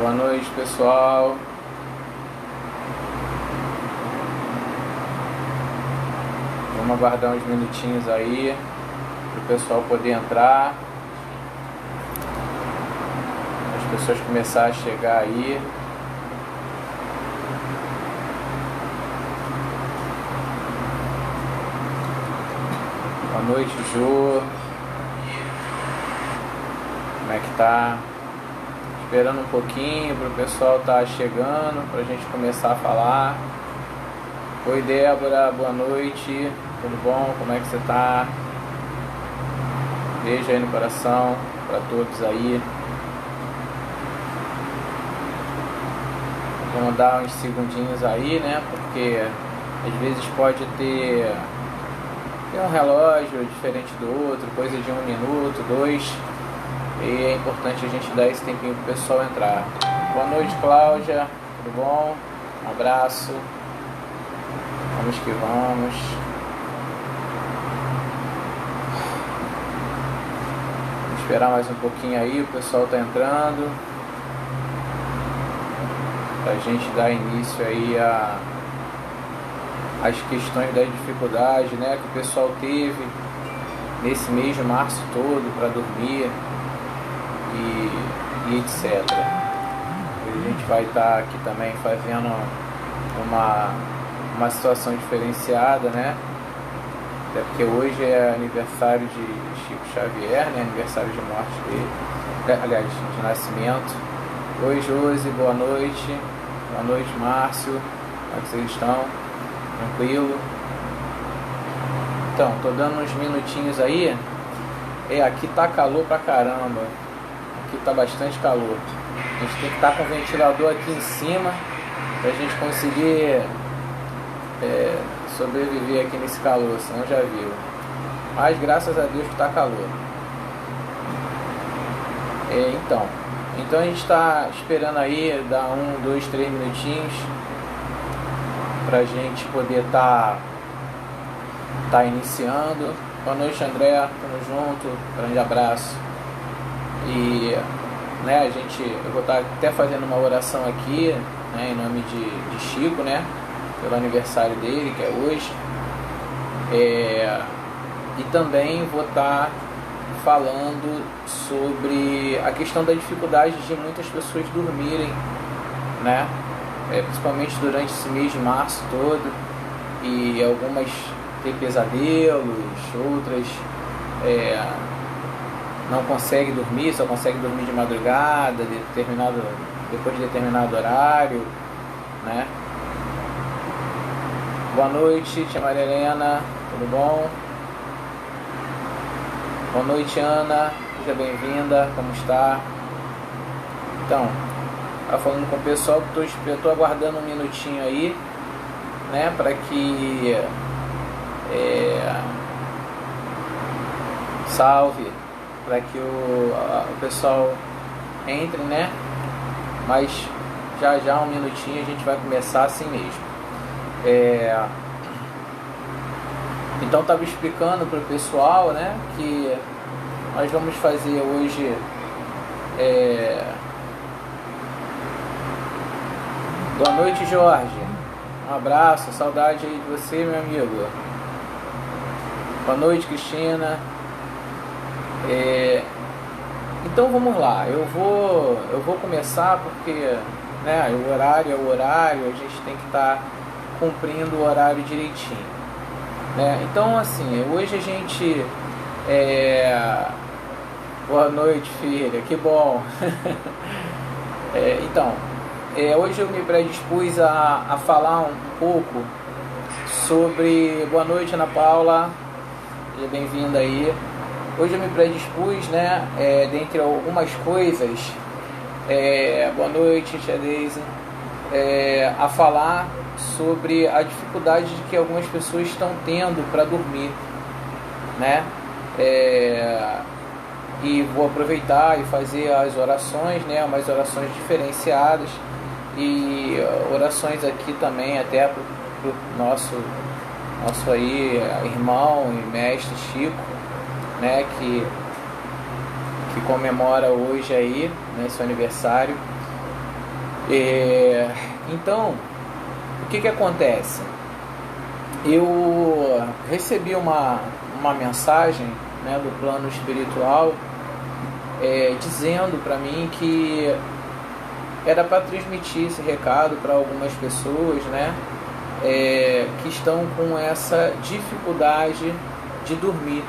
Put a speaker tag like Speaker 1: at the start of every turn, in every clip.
Speaker 1: Boa noite, pessoal. Vamos aguardar uns minutinhos aí para o pessoal poder entrar, as pessoas começarem a chegar aí. Boa noite, Jô. Como é que tá? Esperando um pouquinho para o pessoal estar chegando, para a gente começar a falar. Oi, Débora, boa noite, tudo bom? Como é que você tá? Beijo aí no coração para todos aí. Vamos dar uns segundinhos aí, né? Porque às vezes pode ter um relógio diferente do outro, coisa de 1 minuto, 2. E é importante a gente dar esse tempinho pro pessoal entrar. Boa noite, Cláudia, tudo bom? Um abraço. Vamos que vamos. Vamos esperar mais um pouquinho aí, o pessoal tá entrando. Pra gente dar início aí às questões da dificuldade, né, que o pessoal teve nesse mês de março todo para dormir. E etc. A gente vai estar aqui também fazendo uma situação diferenciada, né? Até porque hoje é aniversário de Chico Xavier, né? Aniversário de morte dele, aliás, de nascimento. Oi, Josi, boa noite. Boa noite, Márcio. Como é que vocês estão? Tranquilo? Então, tô dando uns minutinhos aí. Aqui tá calor pra caramba. Aqui tá bastante calor. A gente tem que estar com o ventilador aqui em cima pra gente conseguir sobreviver aqui nesse calor, senão já viu. Mas graças a Deus que tá calor. Então a gente está esperando aí dar 1, 2, 3 minutinhos pra gente poder tá iniciando. Boa noite, André, tamo junto, grande abraço. E né, eu vou estar até fazendo uma oração aqui, né, em nome de Chico, né, pelo aniversário dele, que é hoje. E também vou estar falando sobre a questão da dificuldade de muitas pessoas dormirem, né, principalmente durante esse mês de março todo, e algumas ter pesadelos, outras não consegue dormir, só consegue dormir de madrugada, depois de determinado horário, né? Boa noite, tia Maria Helena, tudo bom? Boa noite, Ana, seja bem-vinda, como está? Então, falando com o pessoal, eu estou aguardando um minutinho aí, né, para que salve, para que o pessoal entre, né? Mas já um minutinho a gente vai começar assim mesmo. Então estava explicando para o pessoal, né, que nós vamos fazer hoje boa noite, Jorge, um abraço, saudade aí de você, meu amigo. Boa noite, Cristina. Então vamos lá, eu vou começar porque, né, o horário é o horário, a gente tem que estar cumprindo o horário direitinho, né? Então assim, hoje a gente boa noite, filha, que bom. Hoje eu me predispus a falar um pouco sobre... Boa noite, Ana Paula, seja bem-vinda aí. Hoje eu me predispus, né, dentre algumas coisas, boa noite, tia Deise, a falar sobre a dificuldade que algumas pessoas estão tendo para dormir, né? E vou aproveitar e fazer as orações, né, umas orações diferenciadas e orações aqui também até para o nosso aí irmão e mestre Chico, né, que comemora hoje aí, né, seu aniversário. Então, o que acontece? Eu recebi uma mensagem, né, do plano espiritual, dizendo para mim que era para transmitir esse recado para algumas pessoas, né, que estão com essa dificuldade de dormir.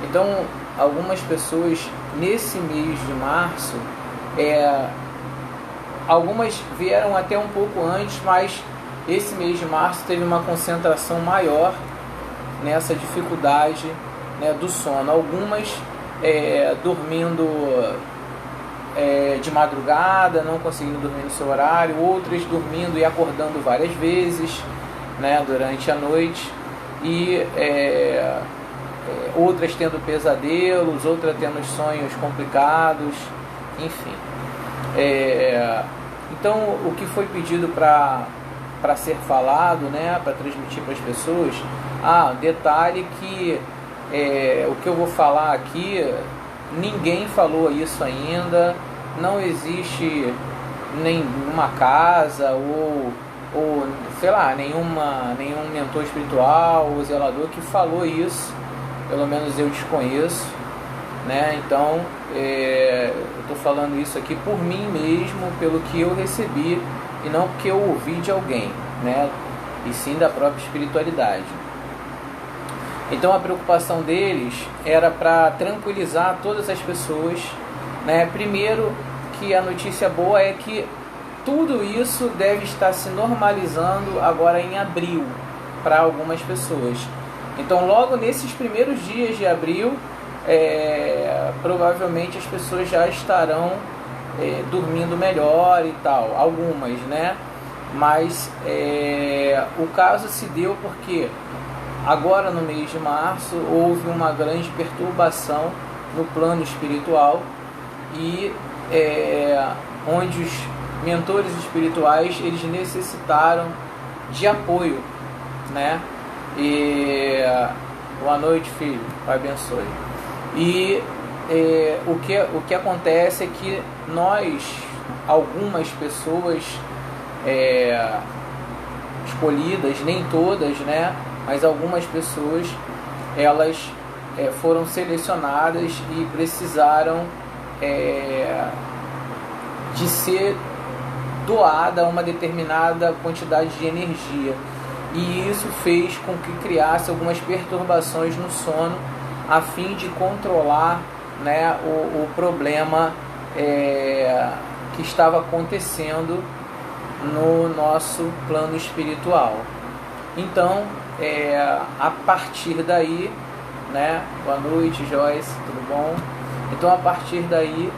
Speaker 1: Então, algumas pessoas nesse mês de março, algumas vieram até um pouco antes, mas esse mês de março teve uma concentração maior nessa dificuldade, né, do sono. Algumas dormindo de madrugada, não conseguindo dormir no seu horário, outras dormindo e acordando várias vezes, né, durante a noite, e outras tendo pesadelos, outras tendo sonhos complicados, enfim. Então, o que foi pedido para ser falado, né, para transmitir para as pessoas, detalhe que o que eu vou falar aqui, ninguém falou isso ainda, não existe nenhuma casa ou sei lá, nenhum mentor espiritual ou zelador que falou isso, pelo menos eu desconheço, né? Então, eu estou falando isso aqui por mim mesmo, pelo que eu recebi, e não porque eu ouvi de alguém, né? E sim da própria espiritualidade. Então, a preocupação deles era para tranquilizar todas as pessoas, né? Primeiro, que a notícia boa é que tudo isso deve estar se normalizando agora em abril para algumas pessoas. Então, logo nesses primeiros dias de abril, provavelmente as pessoas já estarão dormindo melhor e tal, algumas, né? Mas o caso se deu porque agora no mês de março houve uma grande perturbação no plano espiritual e onde os mentores espirituais eles necessitaram de apoio, né? E boa noite, filho, Pai abençoe. E o que acontece é que nós, algumas pessoas escolhidas, nem todas, né, mas algumas pessoas, elas foram selecionadas e precisaram de ser doada uma determinada quantidade de energia, e isso fez com que criasse algumas perturbações no sono a fim de controlar, né, o problema que estava acontecendo no nosso plano espiritual. Então, a partir daí, né, boa noite, Joyce, tudo bom? Então, a partir daí,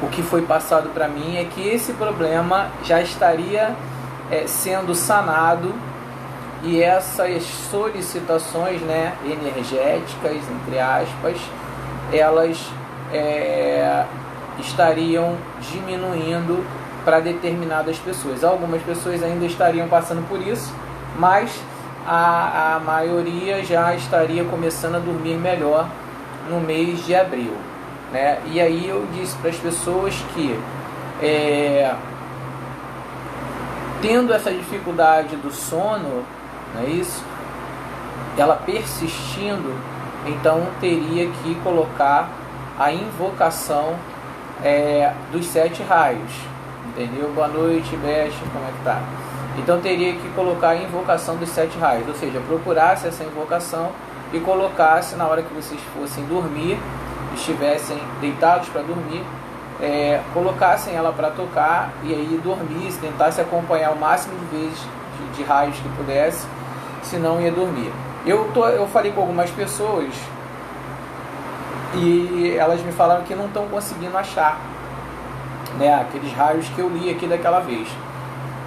Speaker 1: o que foi passado para mim é que esse problema já estaria sendo sanado, e essas solicitações, né, energéticas, entre aspas, elas estariam diminuindo para determinadas pessoas. Algumas pessoas ainda estariam passando por isso, mas a maioria já estaria começando a dormir melhor no mês de abril, né? E aí eu disse para as pessoas que tendo essa dificuldade do sono, não é isso? Ela persistindo, então teria que colocar a invocação dos 7 raios, entendeu? Boa noite, Beth, como é que tá? Então teria que colocar a invocação dos 7 raios, ou seja, procurasse essa invocação e colocasse na hora que vocês fossem dormir, estivessem deitados para dormir, colocassem ela para tocar e aí dormisse, tentasse acompanhar o máximo de vezes de raios que pudesse, senão ia dormir. Eu falei com algumas pessoas e elas me falaram que não estão conseguindo achar, né, aqueles raios que eu li aqui daquela vez.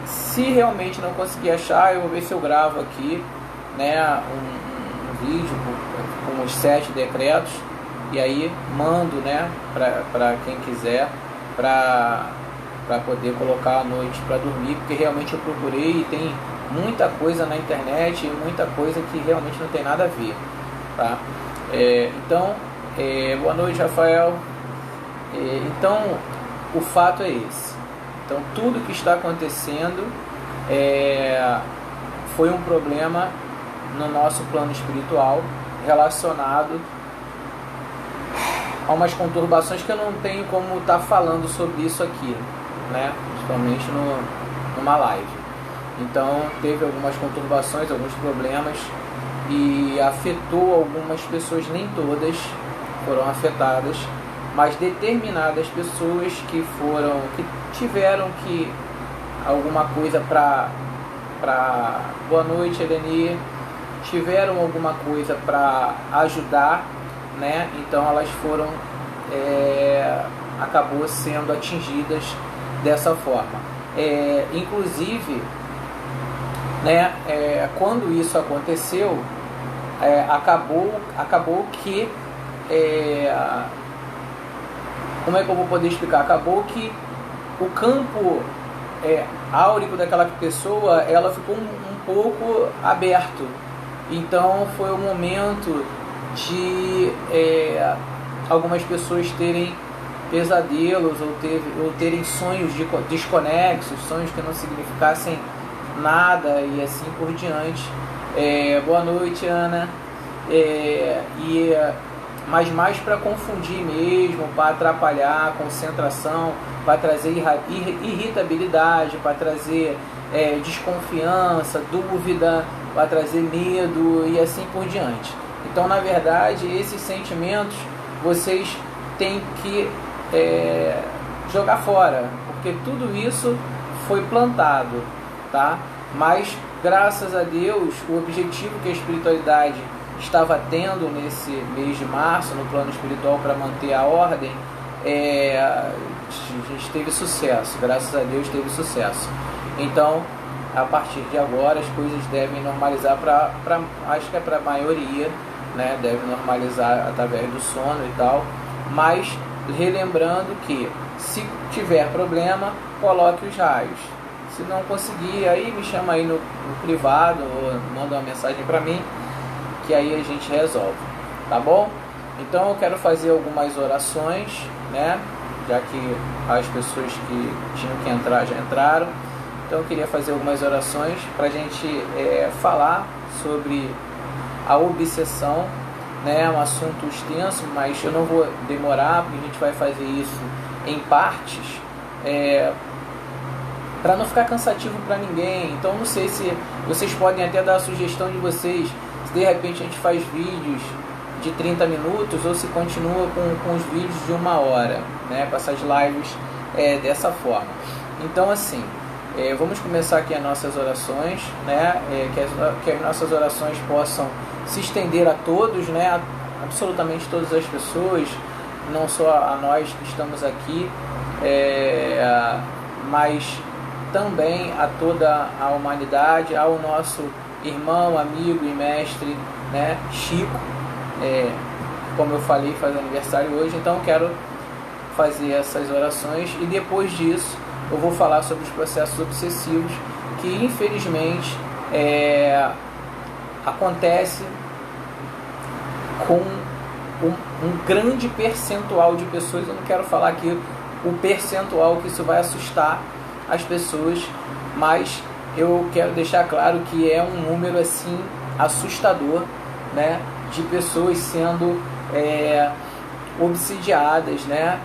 Speaker 1: Se realmente não conseguir achar, eu vou ver se eu gravo aqui, né, um vídeo com os 7 decretos, e aí mando, né, para quem quiser, para poder colocar à noite para dormir, porque realmente eu procurei e tem muita coisa na internet e muita coisa que realmente não tem nada a ver, tá? Então, boa noite, Rafael. Então, o fato é esse. Então tudo que está acontecendo foi um problema no nosso plano espiritual relacionado a umas conturbações que eu não tenho como estar falando sobre isso aqui, né? Principalmente numa live. Então teve algumas conturbações, alguns problemas e afetou algumas pessoas, nem todas foram afetadas, mas determinadas pessoas que tiveram que alguma coisa para boa noite, Eleni, tiveram alguma coisa para ajudar, né? Então elas foram acabou sendo atingidas dessa forma. Inclusive, né, quando isso aconteceu, acabou que como é que eu vou poder explicar? Acabou que o campo áurico daquela pessoa, ela ficou um pouco aberto. Então foi o momento de algumas pessoas terem pesadelos ou terem sonhos desconexos, sonhos que não significassem nada e assim por diante. Boa noite, Ana. Mas mais para confundir mesmo, para atrapalhar a concentração, para trazer irritabilidade, para trazer desconfiança, dúvida, para trazer medo e assim por diante. Então, na verdade, esses sentimentos vocês têm que jogar fora, porque tudo isso foi plantado, tá? Mas, graças a Deus, o objetivo que a espiritualidade estava tendo nesse mês de março, no plano espiritual, para manter a ordem, a gente teve sucesso, graças a Deus teve sucesso. Então, a partir de agora, as coisas devem normalizar acho que é para a maioria, né? Deve normalizar através do sono e tal, mas relembrando que se tiver problema, coloque os raios. Se não conseguir, aí me chama aí no privado ou manda uma mensagem para mim, que aí a gente resolve, tá bom? Então eu quero fazer algumas orações, né? Já que as pessoas que tinham que entrar já entraram. Então eu queria fazer algumas orações para a gente falar sobre a obsessão, né? É um assunto extenso, mas eu não vou demorar, porque a gente vai fazer isso em partes, para não ficar cansativo para ninguém. Então não sei se vocês podem até dar a sugestão de vocês, se de repente a gente faz vídeos de 30 minutos ou se continua com os vídeos de 1 hora, né? Para essas lives dessa forma. Então assim, vamos começar aqui as nossas orações, né? Que as nossas orações possam se estender a todos, né? Absolutamente todas as pessoas, não só a nós que estamos aqui, mas também a toda a humanidade, ao nosso irmão, amigo e mestre, né? Chico, como eu falei, faz aniversário hoje. Então quero fazer essas orações e depois disso eu vou falar sobre os processos obsessivos, que infelizmente acontece com um grande percentual de pessoas. Eu não quero falar aqui o percentual, que isso vai assustar as pessoas, mas eu quero deixar claro que é um número assim assustador, né, de pessoas sendo obsidiadas, né,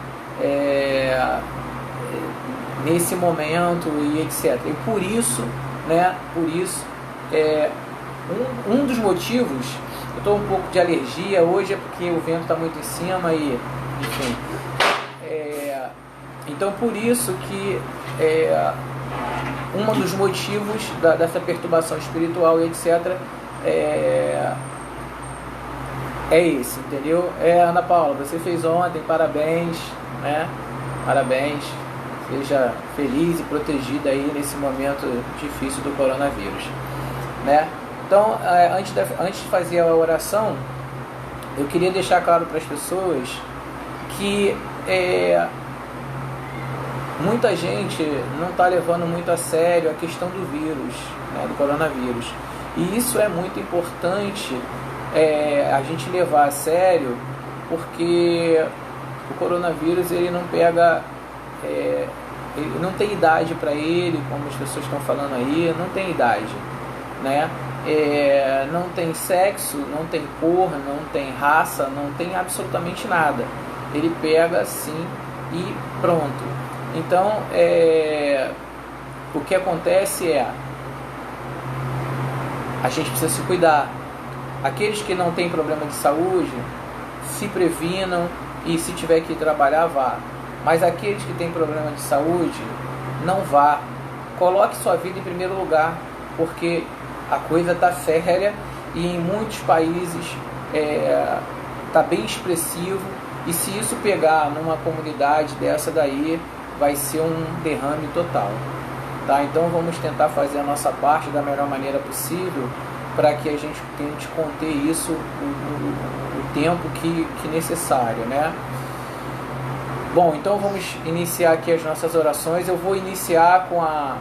Speaker 1: nesse momento e etc. E por isso, né, um dos motivos, eu estou um pouco de alergia hoje, é porque o vento está muito em cima e, enfim, então por isso que um dos motivos dessa perturbação espiritual e etc. é esse, entendeu? Ana Paula, você fez ontem, parabéns, né? Parabéns, seja feliz e protegida aí nesse momento difícil do coronavírus, né? Então, antes de fazer a oração, eu queria deixar claro para as pessoas que muita gente não está levando muito a sério a questão do vírus, né, do coronavírus. E isso é muito importante a gente levar a sério, porque o coronavírus ele não pega ele não tem idade para ele, como as pessoas estão falando aí, não tem idade, né? Não tem sexo, não tem cor, não tem raça, não tem absolutamente nada. Ele pega assim e pronto. Então, o que acontece a gente precisa se cuidar. Aqueles que não têm problema de saúde, se previnam e se tiver que trabalhar, vá. Mas aqueles que têm problema de saúde, não vá. Coloque sua vida em primeiro lugar, porque a coisa está séria e em muitos países está bem expressivo. E se isso pegar numa comunidade dessa daí, vai ser um derrame total. Tá? Então vamos tentar fazer a nossa parte da melhor maneira possível para que a gente tente conter isso o tempo que necessário, né? Bom, então vamos iniciar aqui as nossas orações. Eu vou iniciar com a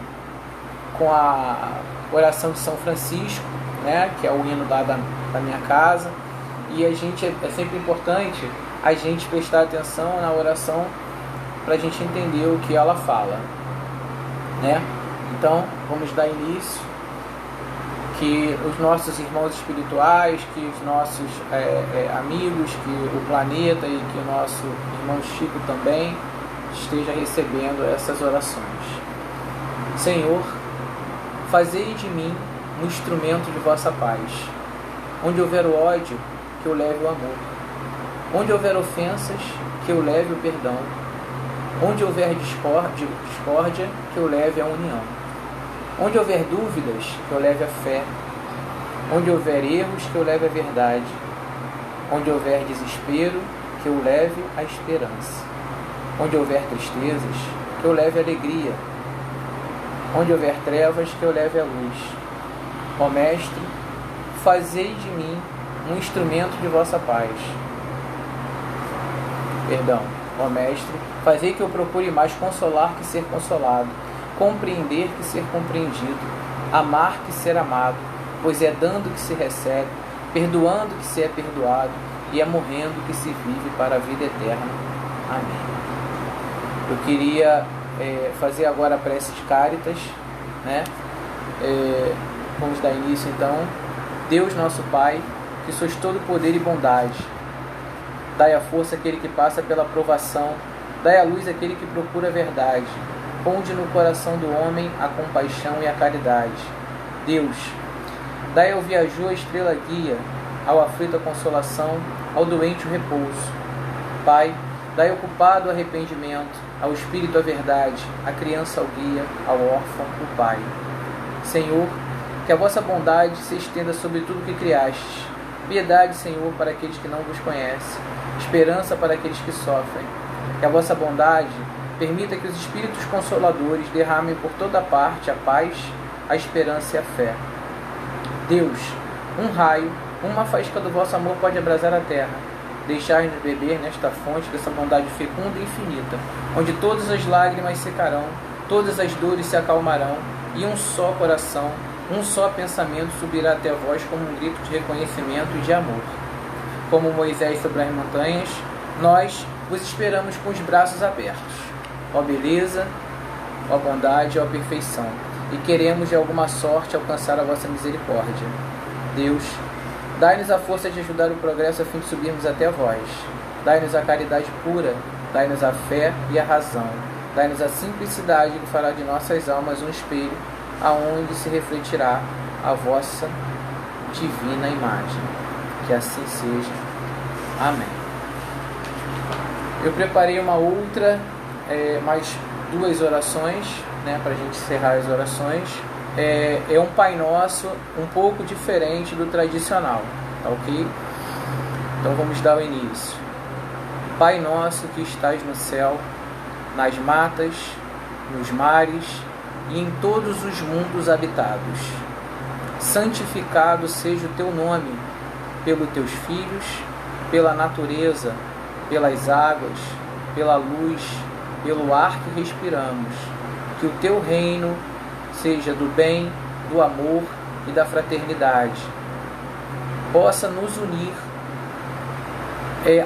Speaker 1: oração de São Francisco, né? Que é o hino lá da minha casa. E é sempre importante a gente prestar atenção na oração para a gente entender o que ela fala, né? Então vamos dar início. Que os nossos irmãos espirituais, que os nossos amigos, que o planeta e que o nosso irmão Chico também esteja recebendo essas orações. Senhor, fazei de mim um instrumento de vossa paz. Onde houver o ódio, que eu leve o amor. Onde houver ofensas, que eu leve o perdão. Onde houver discórdia, que eu leve a união. Onde houver dúvidas, que eu leve a fé. Onde houver erros, que eu leve a verdade. Onde houver desespero, que eu leve a esperança. Onde houver tristezas, que eu leve a alegria. Onde houver trevas, que eu leve a luz. Ó Mestre, fazei de mim um instrumento de vossa paz. Ó Mestre, fazei que eu procure mais consolar que ser consolado, compreender que ser compreendido, amar que ser amado, pois é dando que se recebe, perdoando que se é perdoado, e é morrendo que se vive para a vida eterna. Amém. Eu queria fazer agora a prece de Cáritas, né? Vamos dar início então. Deus nosso Pai, que sois todo poder e bondade, dai a força àquele que passa pela provação, dai a luz àquele que procura a verdade, ponde no coração do homem a compaixão e a caridade. Deus, dai ao viajor a estrela guia, ao aflito a consolação, ao doente o repouso. Pai, dai ao culpado o arrependimento, ao espírito a verdade, à criança o guia, ao órfão o Pai. Senhor, que a vossa bondade se estenda sobre tudo que criastes. Piedade, Senhor, para aqueles que não vos conhecem, esperança para aqueles que sofrem. Que a vossa bondade permita que os Espíritos Consoladores derramem por toda parte a paz, a esperança e a fé. Deus, um raio, uma faísca do vosso amor pode abrasar a terra. Deixai-nos beber nesta fonte dessa bondade fecunda e infinita, onde todas as lágrimas secarão, todas as dores se acalmarão, e um só coração, um só pensamento subirá até vós como um grito de reconhecimento e de amor. Como Moisés sobre as montanhas, nós vos esperamos com os braços abertos. Ó beleza, ó bondade, ó perfeição, e queremos de alguma sorte alcançar a vossa misericórdia. Deus, dai-nos a força de ajudar o progresso a fim de subirmos até vós. Dai-nos a caridade pura, dai-nos a fé e a razão, dai-nos a simplicidade que fará de nossas almas um espelho aonde se refletirá a vossa divina imagem. Que assim seja. Amém. Eu preparei uma outra, mais duas orações, né, para a gente encerrar as orações. É um Pai Nosso um pouco diferente do tradicional, tá ok? Então vamos dar o início. Pai nosso que estás no céu, nas matas, nos mares e em todos os mundos habitados, santificado seja o teu nome pelos teus filhos, pela natureza, pelas águas, pela luz, pelo ar que respiramos. Que o teu reino seja do bem, do amor e da fraternidade. Possa nos unir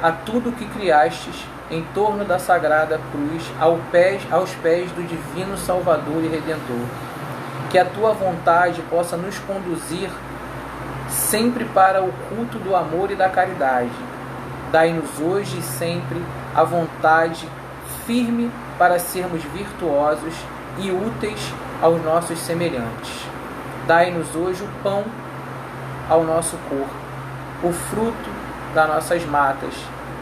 Speaker 1: a tudo que criastes em torno da sagrada cruz, aos pés do divino Salvador e Redentor. Que a tua vontade possa nos conduzir sempre para o culto do amor e da caridade. Dai-nos hoje e sempre a vontade firme para sermos virtuosos e úteis aos nossos semelhantes. Dai-nos hoje o pão ao nosso corpo, o fruto das nossas matas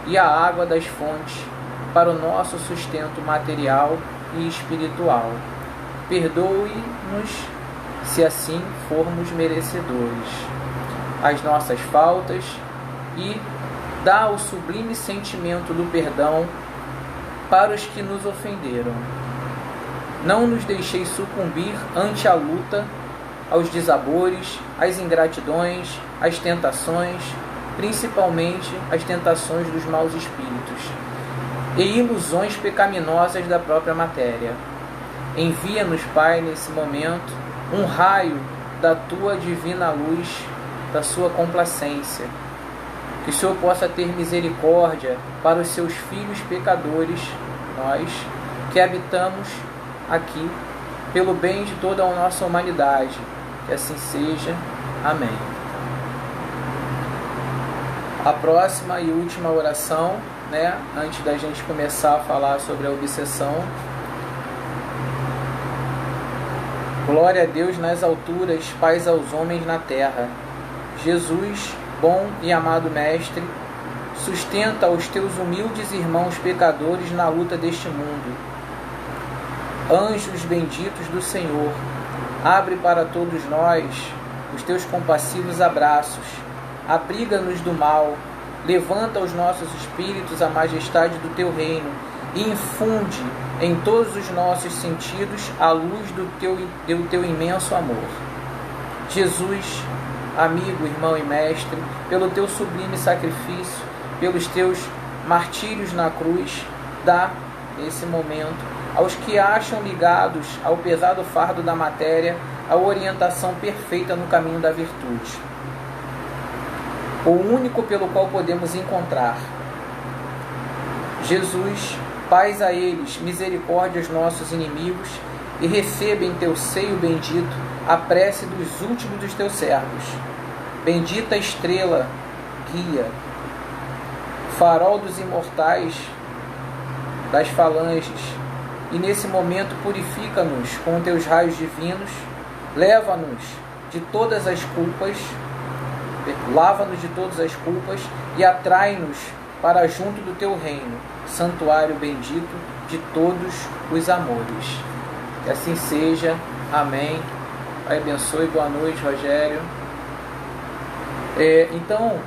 Speaker 1: e a água das fontes para o nosso sustento material e espiritual. Perdoe-nos, se assim formos merecedores, as nossas faltas e dá o sublime sentimento do perdão para os que nos ofenderam. Não nos deixeis sucumbir ante a luta, aos desabores, às ingratidões, às tentações, principalmente as tentações dos maus espíritos e ilusões pecaminosas da própria matéria. Envia-nos, Pai, nesse momento, um raio da tua divina luz, da sua complacência, que o Senhor possa ter misericórdia para os seus filhos pecadores, nós que habitamos aqui, pelo bem de toda a nossa humanidade. Que assim seja. Amém. A próxima e última oração, antes da gente começar a falar sobre a obsessão. Glória a Deus nas alturas, paz aos homens na terra. Jesus, bom e amado Mestre, sustenta os teus humildes irmãos pecadores na luta deste mundo. Anjos benditos do Senhor, abre para todos nós os teus compassivos abraços, abriga-nos do mal, levanta os nossos espíritos à majestade do teu reino e infunde em todos os nossos sentidos a luz do teu imenso amor. Jesus, amigo, irmão e mestre, pelo teu sublime sacrifício, pelos teus martírios na cruz, dá, nesse momento, aos que acham ligados ao pesado fardo da matéria, a orientação perfeita no caminho da virtude, o único pelo qual podemos encontrar. Jesus, paz a eles, misericórdia aos nossos inimigos, e receba em teu seio bendito a prece dos últimos dos teus servos. Bendita estrela, guia, farol dos imortais, das falanges, e nesse momento purifica-nos com teus raios divinos, leva-nos de todas as culpas, lava-nos de todas as culpas e atrai-nos para junto do teu reino, santuário bendito de todos os amores. Que assim seja. Amém. Pai abençoe. Boa noite, Rogério. Então,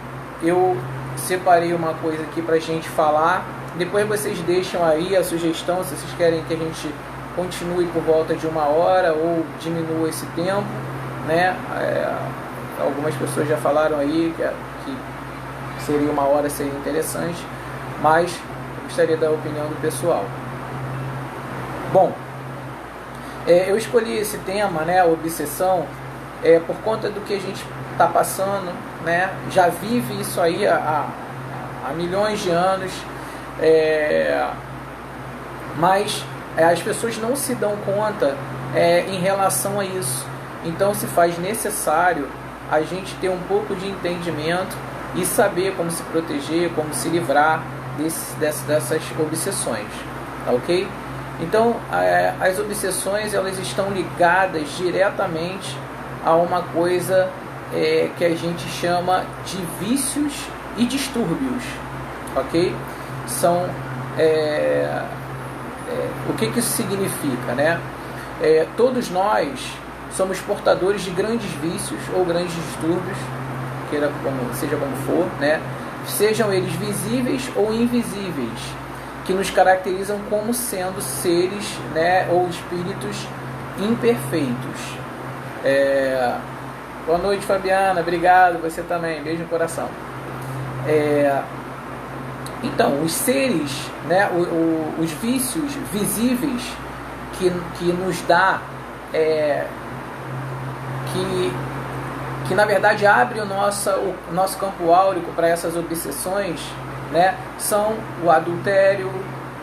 Speaker 1: eu separei uma coisa aqui para a gente falar. Depois vocês deixam aí a sugestão, se vocês querem que a gente continue por volta de 1 hora ou diminua esse tempo, algumas pessoas já falaram aí que seria 1 hora, seria interessante, mas eu gostaria da opinião do pessoal. Bom, eu escolhi esse tema, a obsessão, por conta do que a gente está passando, já vive isso aí há milhões de anos. Mas as pessoas não se dão conta em relação a isso. Então se faz necessário a gente ter um pouco de entendimento e saber como se proteger, como se livrar dessas obsessões, tá ok? Então as obsessões, elas estão ligadas diretamente a uma coisa que a gente chama de vícios e distúrbios, ok? São o que isso significa, todos nós somos portadores de grandes vícios ou grandes distúrbios, seja como for, sejam eles visíveis ou invisíveis, que nos caracterizam como sendo seres, ou espíritos imperfeitos. Boa noite, Fabiana, obrigado, você também, beijo no coração. Então, os seres, os vícios visíveis que nos dá, que na verdade abre o nosso campo áurico para essas obsessões, né? São o adultério,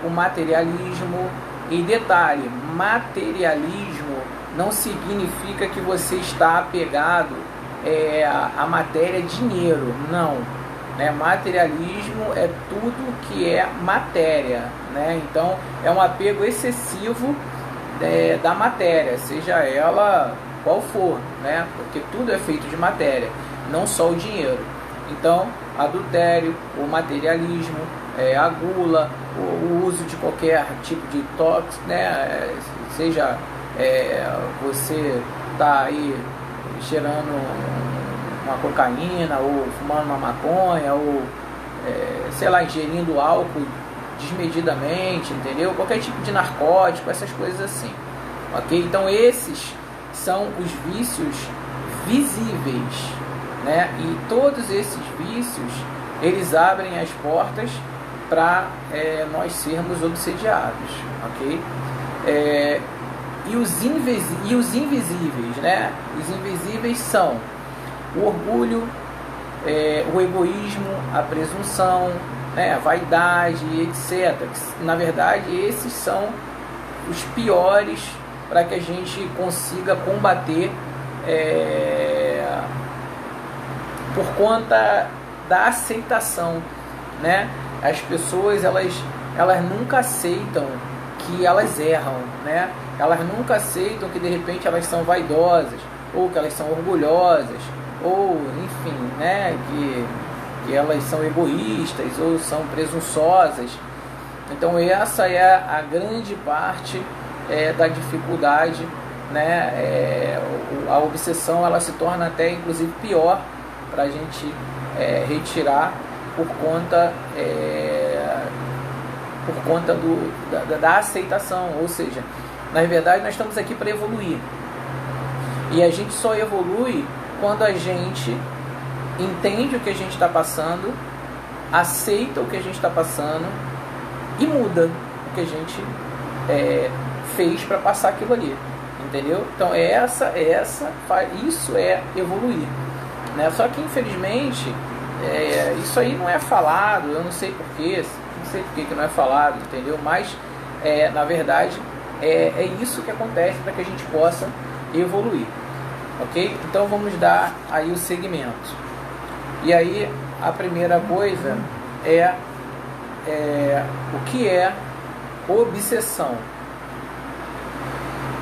Speaker 1: o materialismo. E detalhe, materialismo não significa que você está apegado à matéria dinheiro, não, né? Materialismo é tudo que é matéria, né? Então é um apego excessivo da matéria, seja ela qual for, né? Porque tudo é feito de matéria, não só o dinheiro. Então, adultério, o materialismo, a gula, o uso de qualquer tipo de tóxico, né? Seja você tá aí cheirando uma cocaína, ou fumando uma maconha, ou sei lá, ingerindo álcool desmedidamente, entendeu? Qualquer tipo de narcótico, essas coisas assim, ok? Então esses são os vícios visíveis, né? E todos esses vícios, eles abrem as portas para nós sermos obsediados, ok? E os invisíveis, né? Os invisíveis são o orgulho, o egoísmo, a presunção, né? A vaidade, etc. Na verdade, esses são os piores para que a gente consiga combater por conta da aceitação, né? As pessoas elas nunca aceitam que elas erram, né? Elas nunca aceitam que de repente elas são vaidosas, ou que elas são orgulhosas, ou enfim, né? Que elas são egoístas ou são presunçosas. Então essa é a grande parte da dificuldade, né? A obsessão ela se torna até inclusive pior para a gente retirar por conta da aceitação, ou seja, na verdade nós estamos aqui para evoluir, e a gente só evolui quando a gente entende o que a gente está passando, aceita o que a gente está passando e muda o que a gente fez para passar aquilo ali, entendeu? Então isso é evoluir, né? Só que infelizmente isso aí não é falado, eu não sei porquê, não sei por que não é falado, entendeu? Mas na verdade é isso que acontece para que a gente possa evoluir, ok? Então vamos dar aí o segmento. E aí a primeira coisa o que é obsessão.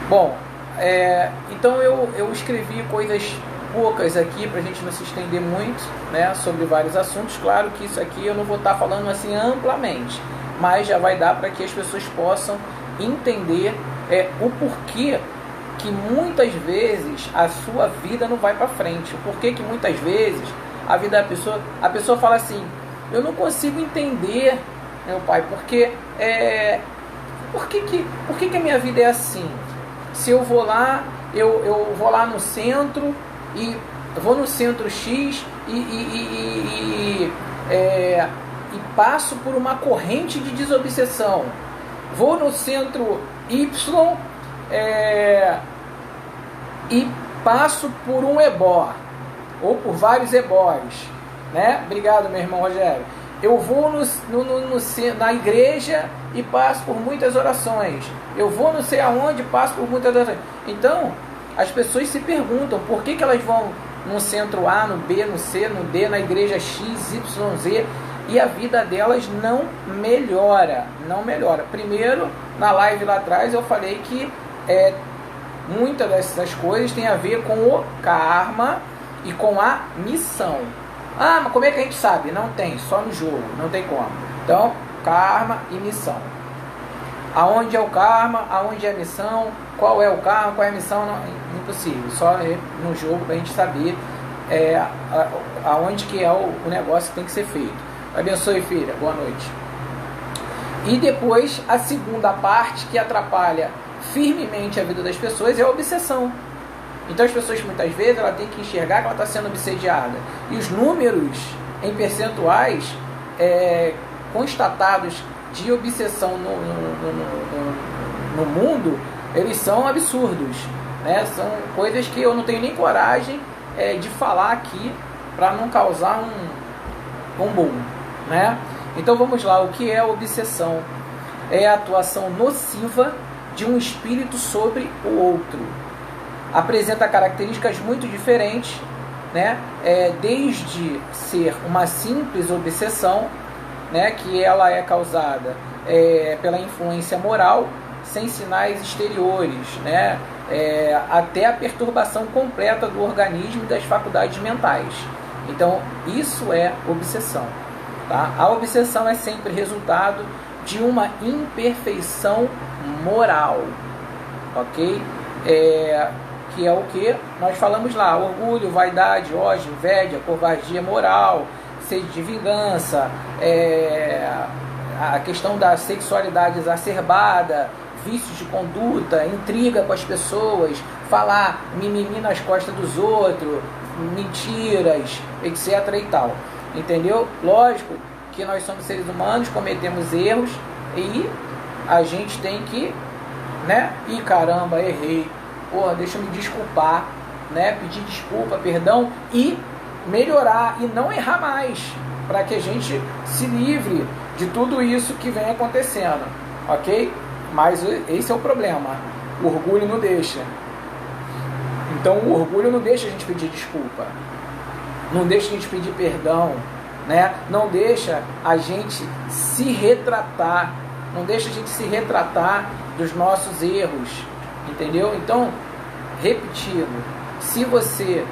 Speaker 1: Bom, então eu escrevi coisas poucas aqui para a gente não se estender muito, né, sobre vários assuntos. Claro que isso aqui eu não vou estar falando assim amplamente, mas já vai dar para que as pessoas possam entender o porquê que muitas vezes a sua vida não vai para frente, o porquê que muitas vezes a vida da pessoa, a pessoa fala assim: eu não consigo entender, meu pai, porque por que a minha vida é assim? Se eu vou lá, eu vou lá no centro, e vou no centro X e passo por uma corrente de desobsessão. Vou no centro Y e passo por um ebó, ou por vários ebós, né? Obrigado, meu irmão Rogério. Eu vou na igreja e passo por muitas orações. Eu vou não sei aonde, passo por muitas orações. Então, as pessoas se perguntam por que elas vão no centro A, no B, no C, no D, na igreja X, Y, Z, e a vida delas não melhora, não melhora. Primeiro, na live lá atrás eu falei que muitas dessas coisas tem a ver com o karma e com a missão. Ah, mas como é que a gente sabe? Não tem, só no jogo, não tem como. Então, karma e missão. Aonde é o karma, aonde é a missão, qual é o karma, qual é a missão, não, impossível. Só no jogo para a gente saber aonde que é o negócio que tem que ser feito. Abençoe, filha, boa noite. E depois, a segunda parte que atrapalha firmemente a vida das pessoas é a obsessão. Então as pessoas muitas vezes ela tem que enxergar que ela está sendo obsediada. E os números em percentuais constatados de obsessão no mundo, eles são absurdos, né? São coisas que eu não tenho nem coragem de falar aqui para não causar um boom, né? Então vamos lá, o que é obsessão? É a atuação nociva de um espírito sobre o outro. Apresenta características muito diferentes, né? Desde ser uma simples obsessão, né? Que ela é causada pela influência moral, sem sinais exteriores, né? Até a perturbação completa do organismo e das faculdades mentais. Então, isso é obsessão. Tá? A obsessão é sempre resultado de uma imperfeição moral, ok? Que é o que nós falamos lá: orgulho, vaidade, ódio, inveja, covardia moral, sede de vingança, a questão da sexualidade exacerbada, vícios de conduta, intriga com as pessoas, falar mimimi nas costas dos outros, mentiras, etc. e tal. Entendeu? Lógico que nós somos seres humanos, cometemos erros e a gente tem que, né? Ih, caramba, errei. Porra, deixa eu me desculpar, né? Pedir desculpa, perdão e melhorar e não errar mais, para que a gente se livre de tudo isso que vem acontecendo, ok? Mas esse é o problema. O orgulho não deixa. Então o orgulho não deixa a gente pedir desculpa, não deixa a gente pedir perdão, né? Não deixa a gente se retratar, não deixa a gente se retratar dos nossos erros, entendeu? Então, repetindo, se você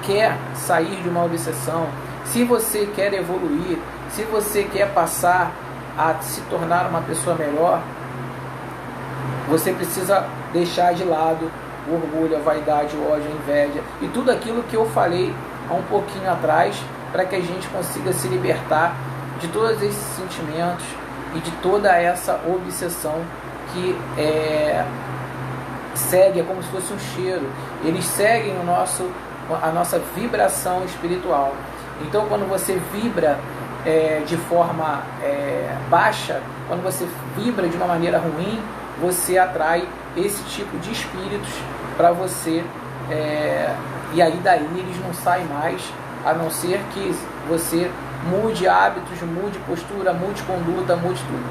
Speaker 1: quer sair de uma obsessão, se você quer evoluir, se você quer passar a se tornar uma pessoa melhor, você precisa deixar de lado o orgulho, a vaidade, o ódio, a inveja e tudo aquilo que eu falei há um pouquinho atrás, para que a gente consiga se libertar de todos esses sentimentos e de toda essa obsessão que segue, é como se fosse um cheiro. Eles seguem a nossa vibração espiritual. Então, quando você vibra de forma baixa, quando você vibra de uma maneira ruim, você atrai esse tipo de espíritos para você, e aí daí eles não saem mais, a não ser que você mude hábitos, mude postura, mude conduta, mude tudo.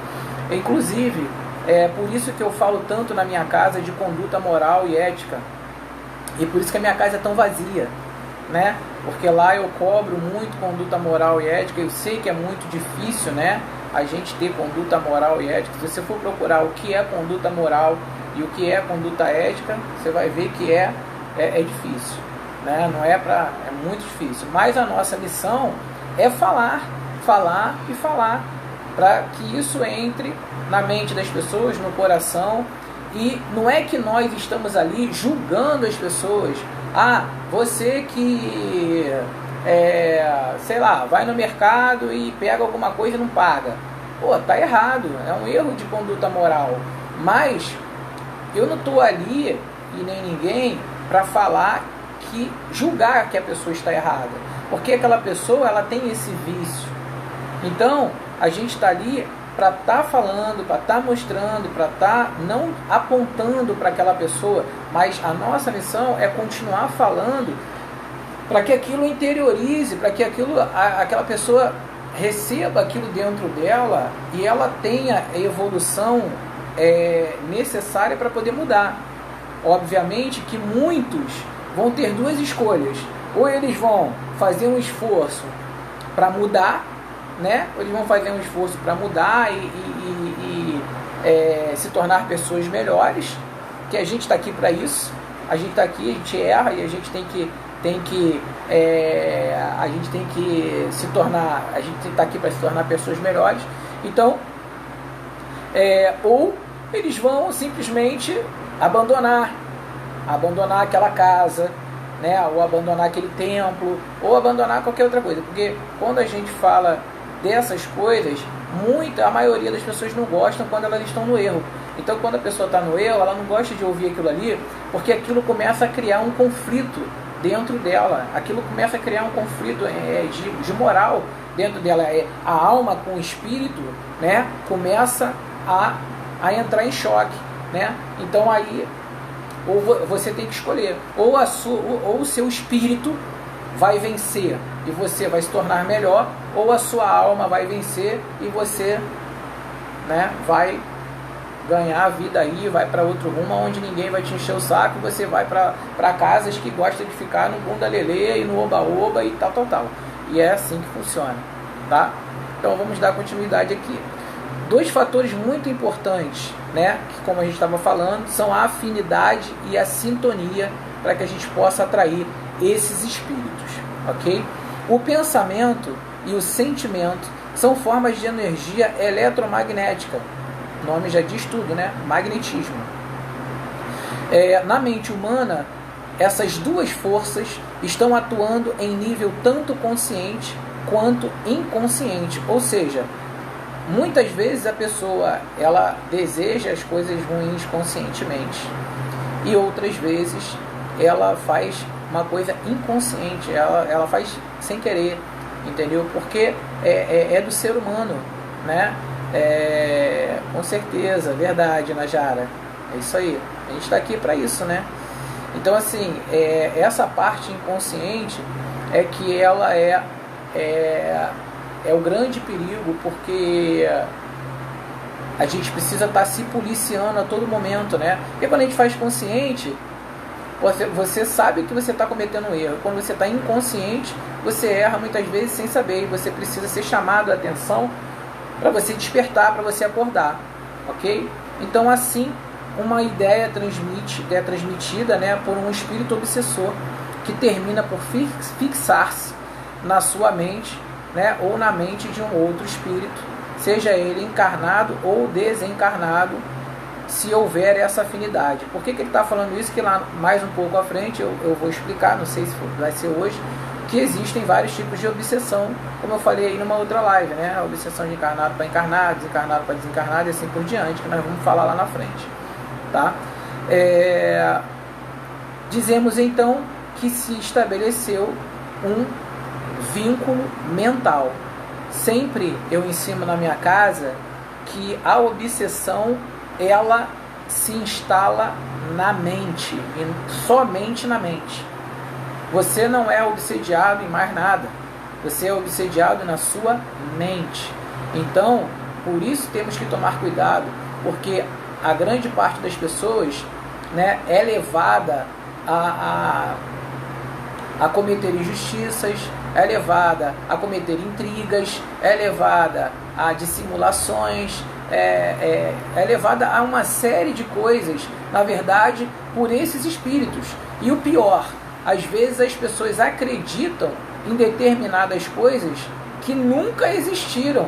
Speaker 1: Inclusive, por isso que eu falo tanto na minha casa de conduta moral e ética, e por isso que a minha casa é tão vazia, né? Porque lá eu cobro muito conduta moral e ética. Eu sei que é muito difícil, né, a gente ter conduta moral e ética. Se você for procurar o que é conduta moral e o que é conduta ética, você vai ver que é difícil, né? Não é muito difícil. Mas a nossa missão é falar e falar, para que isso entre na mente das pessoas, no coração. E não é que nós estamos ali julgando as pessoas. Ah, você que sei lá, vai no mercado e pega alguma coisa e não paga. Pô, tá errado, é um erro de conduta moral. Mas eu não estou ali, e nem ninguém, para falar julgar que a pessoa está errada, porque aquela pessoa, ela tem esse vício. Então a gente está ali para estar falando, para estar mostrando, para estar não apontando para aquela pessoa, mas a nossa missão é continuar falando para que aquilo interiorize, para que aquela pessoa receba aquilo dentro dela e ela tenha a evolução necessária para poder mudar. Obviamente que muitos vão ter duas escolhas: ou eles vão fazer um esforço para mudar, né? Ou eles vão fazer um esforço para mudar e se tornar pessoas melhores, que a gente está aqui para isso. A gente está aqui, a gente erra e a gente tem que se tornar, a gente está aqui para se tornar pessoas melhores. Então, ou eles vão simplesmente abandonar aquela casa, né? Ou abandonar aquele templo, ou abandonar qualquer outra coisa, porque quando a gente fala dessas coisas, a maioria das pessoas não gostam quando elas estão no erro. Então, quando a pessoa está no erro, ela não gosta de ouvir aquilo ali, porque aquilo começa a criar um conflito dentro dela, aquilo começa a criar um conflito de moral dentro dela. A alma com o espírito, né, começa a entrar em choque, né? Então aí, ou você tem que escolher, ou o seu espírito vai vencer e você vai se tornar melhor, ou a sua alma vai vencer e você, né, vai ganhar a vida aí, vai para outro rumo onde ninguém vai te encher o saco, você vai para casas que gostam de ficar no bunda lelê e no oba-oba e tal. E é assim que funciona, tá? Então vamos dar continuidade aqui. Dois fatores muito importantes, né, que como a gente estava falando, são a afinidade e a sintonia para que a gente possa atrair esses espíritos, ok? O pensamento e o sentimento são formas de energia eletromagnética. O nome já diz tudo, né? Magnetismo. Na mente humana, essas duas forças estão atuando em nível tanto consciente quanto inconsciente. Ou seja, muitas vezes a pessoa ela deseja as coisas ruins conscientemente e outras vezes ela faz uma coisa inconsciente, ela faz sem querer, entendeu? Porque é do ser humano, né? Com certeza, verdade, Najara. É isso aí. A gente está aqui para isso, né? Então, assim, essa parte inconsciente é que ela é o grande perigo, porque a gente precisa estar se policiando a todo momento, né? E quando a gente faz consciente, você sabe que você está cometendo um erro. Quando você está inconsciente, você erra muitas vezes sem saber. E você precisa ser chamado a atenção para você despertar, para você acordar, ok? Então, assim, uma ideia é transmitida, né, por um espírito obsessor que termina por fixar-se na sua mente, né, ou na mente de um outro espírito, seja ele encarnado ou desencarnado, se houver essa afinidade. Por que ele está falando isso? Que lá mais um pouco à frente eu vou explicar, não sei se vai ser hoje, que existem vários tipos de obsessão, como eu falei aí numa outra live, né? A obsessão de encarnado para encarnado, desencarnado para desencarnado e assim por diante, que nós vamos falar lá na frente, tá? Dizemos então que se estabeleceu um vínculo mental. Sempre eu ensino na minha casa que a obsessão ela se instala na mente, e somente na mente. Você não é obsediado em mais nada. Você é obsediado na sua mente. Então, por isso temos que tomar cuidado, porque a grande parte das pessoas, né, é levada a cometer injustiças, é levada a cometer intrigas, é levada a dissimulações, é levada a uma série de coisas, na verdade, por esses espíritos. E o pior, às vezes as pessoas acreditam em determinadas coisas que nunca existiram,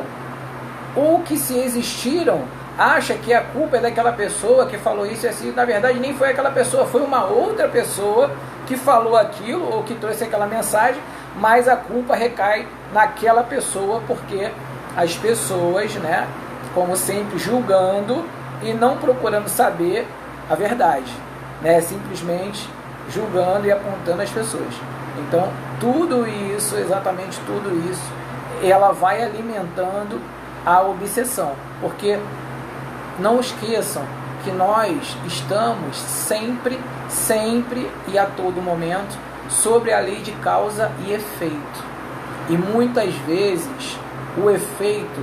Speaker 1: ou que se existiram, acha que a culpa é daquela pessoa que falou isso e assim. Na verdade nem foi aquela pessoa, foi uma outra pessoa que falou aquilo ou que trouxe aquela mensagem, mas a culpa recai naquela pessoa, porque as pessoas, né, como sempre, julgando e não procurando saber a verdade, né, simplesmente julgando e apontando as pessoas. Então, tudo isso, exatamente tudo isso, ela vai alimentando a obsessão, porque não esqueçam que nós estamos sempre e a todo momento sobre a lei de causa e efeito. E muitas vezes o efeito,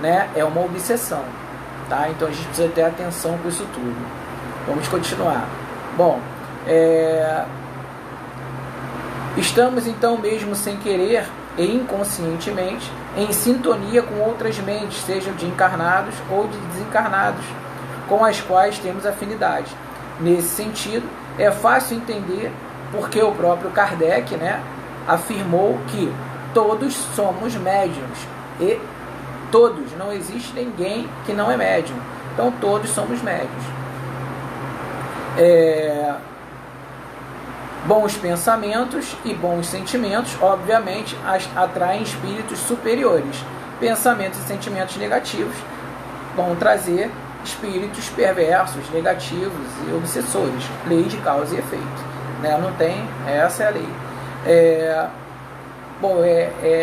Speaker 1: né, é uma obsessão, tá? Então a gente precisa ter atenção com isso tudo. Vamos continuar. Bom, estamos então, mesmo sem querer e inconscientemente, em sintonia com outras mentes, sejam de encarnados ou de desencarnados, com as quais temos afinidade. Nesse sentido, é fácil entender porque o próprio Kardec, né, afirmou que todos somos médiuns, e todos, não existe ninguém que não é médium, então todos somos médiuns. Bons pensamentos e bons sentimentos, obviamente, atraem espíritos superiores. Pensamentos e sentimentos negativos vão trazer espíritos perversos, negativos e obsessores. Lei de causa e efeito, né? Não tem, essa é a lei.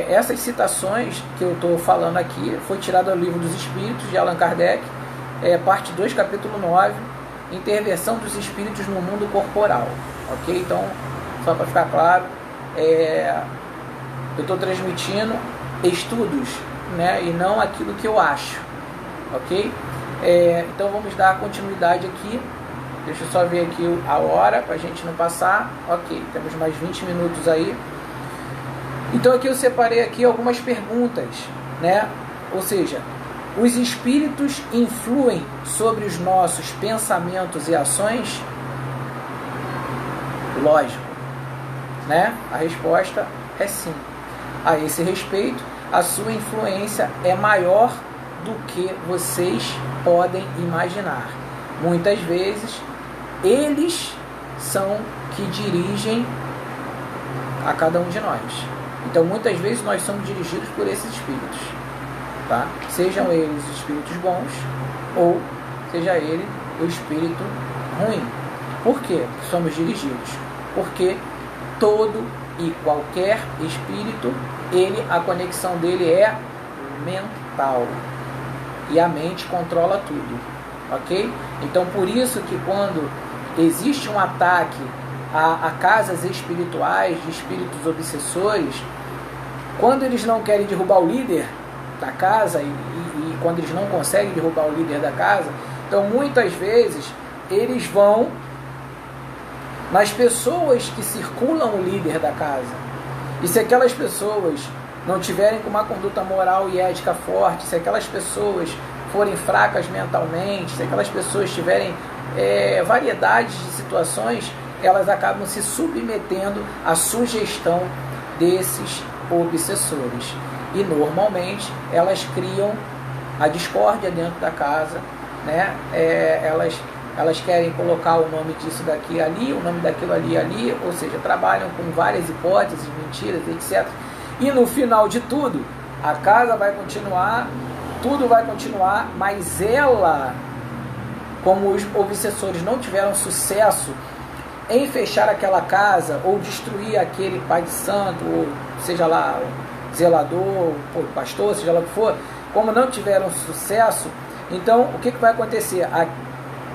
Speaker 1: Essas citações que eu estou falando aqui foi tirada do Livro dos Espíritos, de Allan Kardec, parte 2, capítulo 9, Intervenção dos Espíritos no Mundo Corporal. Ok? Então, só para ficar claro, eu estou transmitindo estudos, né, e não aquilo que eu acho, ok? Então vamos dar continuidade aqui. Deixa eu só ver aqui a hora para a gente não passar. Ok, temos mais 20 minutos aí. Então aqui eu separei aqui algumas perguntas, né? Ou seja, os espíritos influem sobre os nossos pensamentos e ações? Lógico, né? A resposta é sim. A esse respeito, a sua influência é maior do que vocês podem imaginar. Muitas vezes, eles são que dirigem a cada um de nós. Então, muitas vezes, nós somos dirigidos por esses espíritos, tá? Sejam eles espíritos bons ou seja ele o espírito ruim. Por quê? Somos dirigidos? Porque todo e qualquer espírito, a conexão dele é mental. E a mente controla tudo, ok? Então, por isso que quando existe um ataque a casas espirituais, de espíritos obsessores, quando eles não querem derrubar o líder da casa e quando eles não conseguem derrubar o líder da casa, então muitas vezes eles vão nas pessoas que circulam o líder da casa. E se aquelas pessoas não tiverem com uma conduta moral e ética forte, se aquelas pessoas forem fracas mentalmente, se aquelas pessoas tiverem variedades de situações, elas acabam se submetendo à sugestão desses obsessores. E normalmente elas criam a discórdia dentro da casa, né? Elas querem colocar o nome disso daqui ali, o nome daquilo ali, ou seja, trabalham com várias hipóteses, mentiras, etc. E no final de tudo, a casa vai continuar, tudo vai continuar, mas ela, como os obsessores não tiveram sucesso em fechar aquela casa, ou destruir aquele pai de santo, ou seja lá, zelador, ou pastor, seja lá o que for, como não tiveram sucesso, então o que vai acontecer?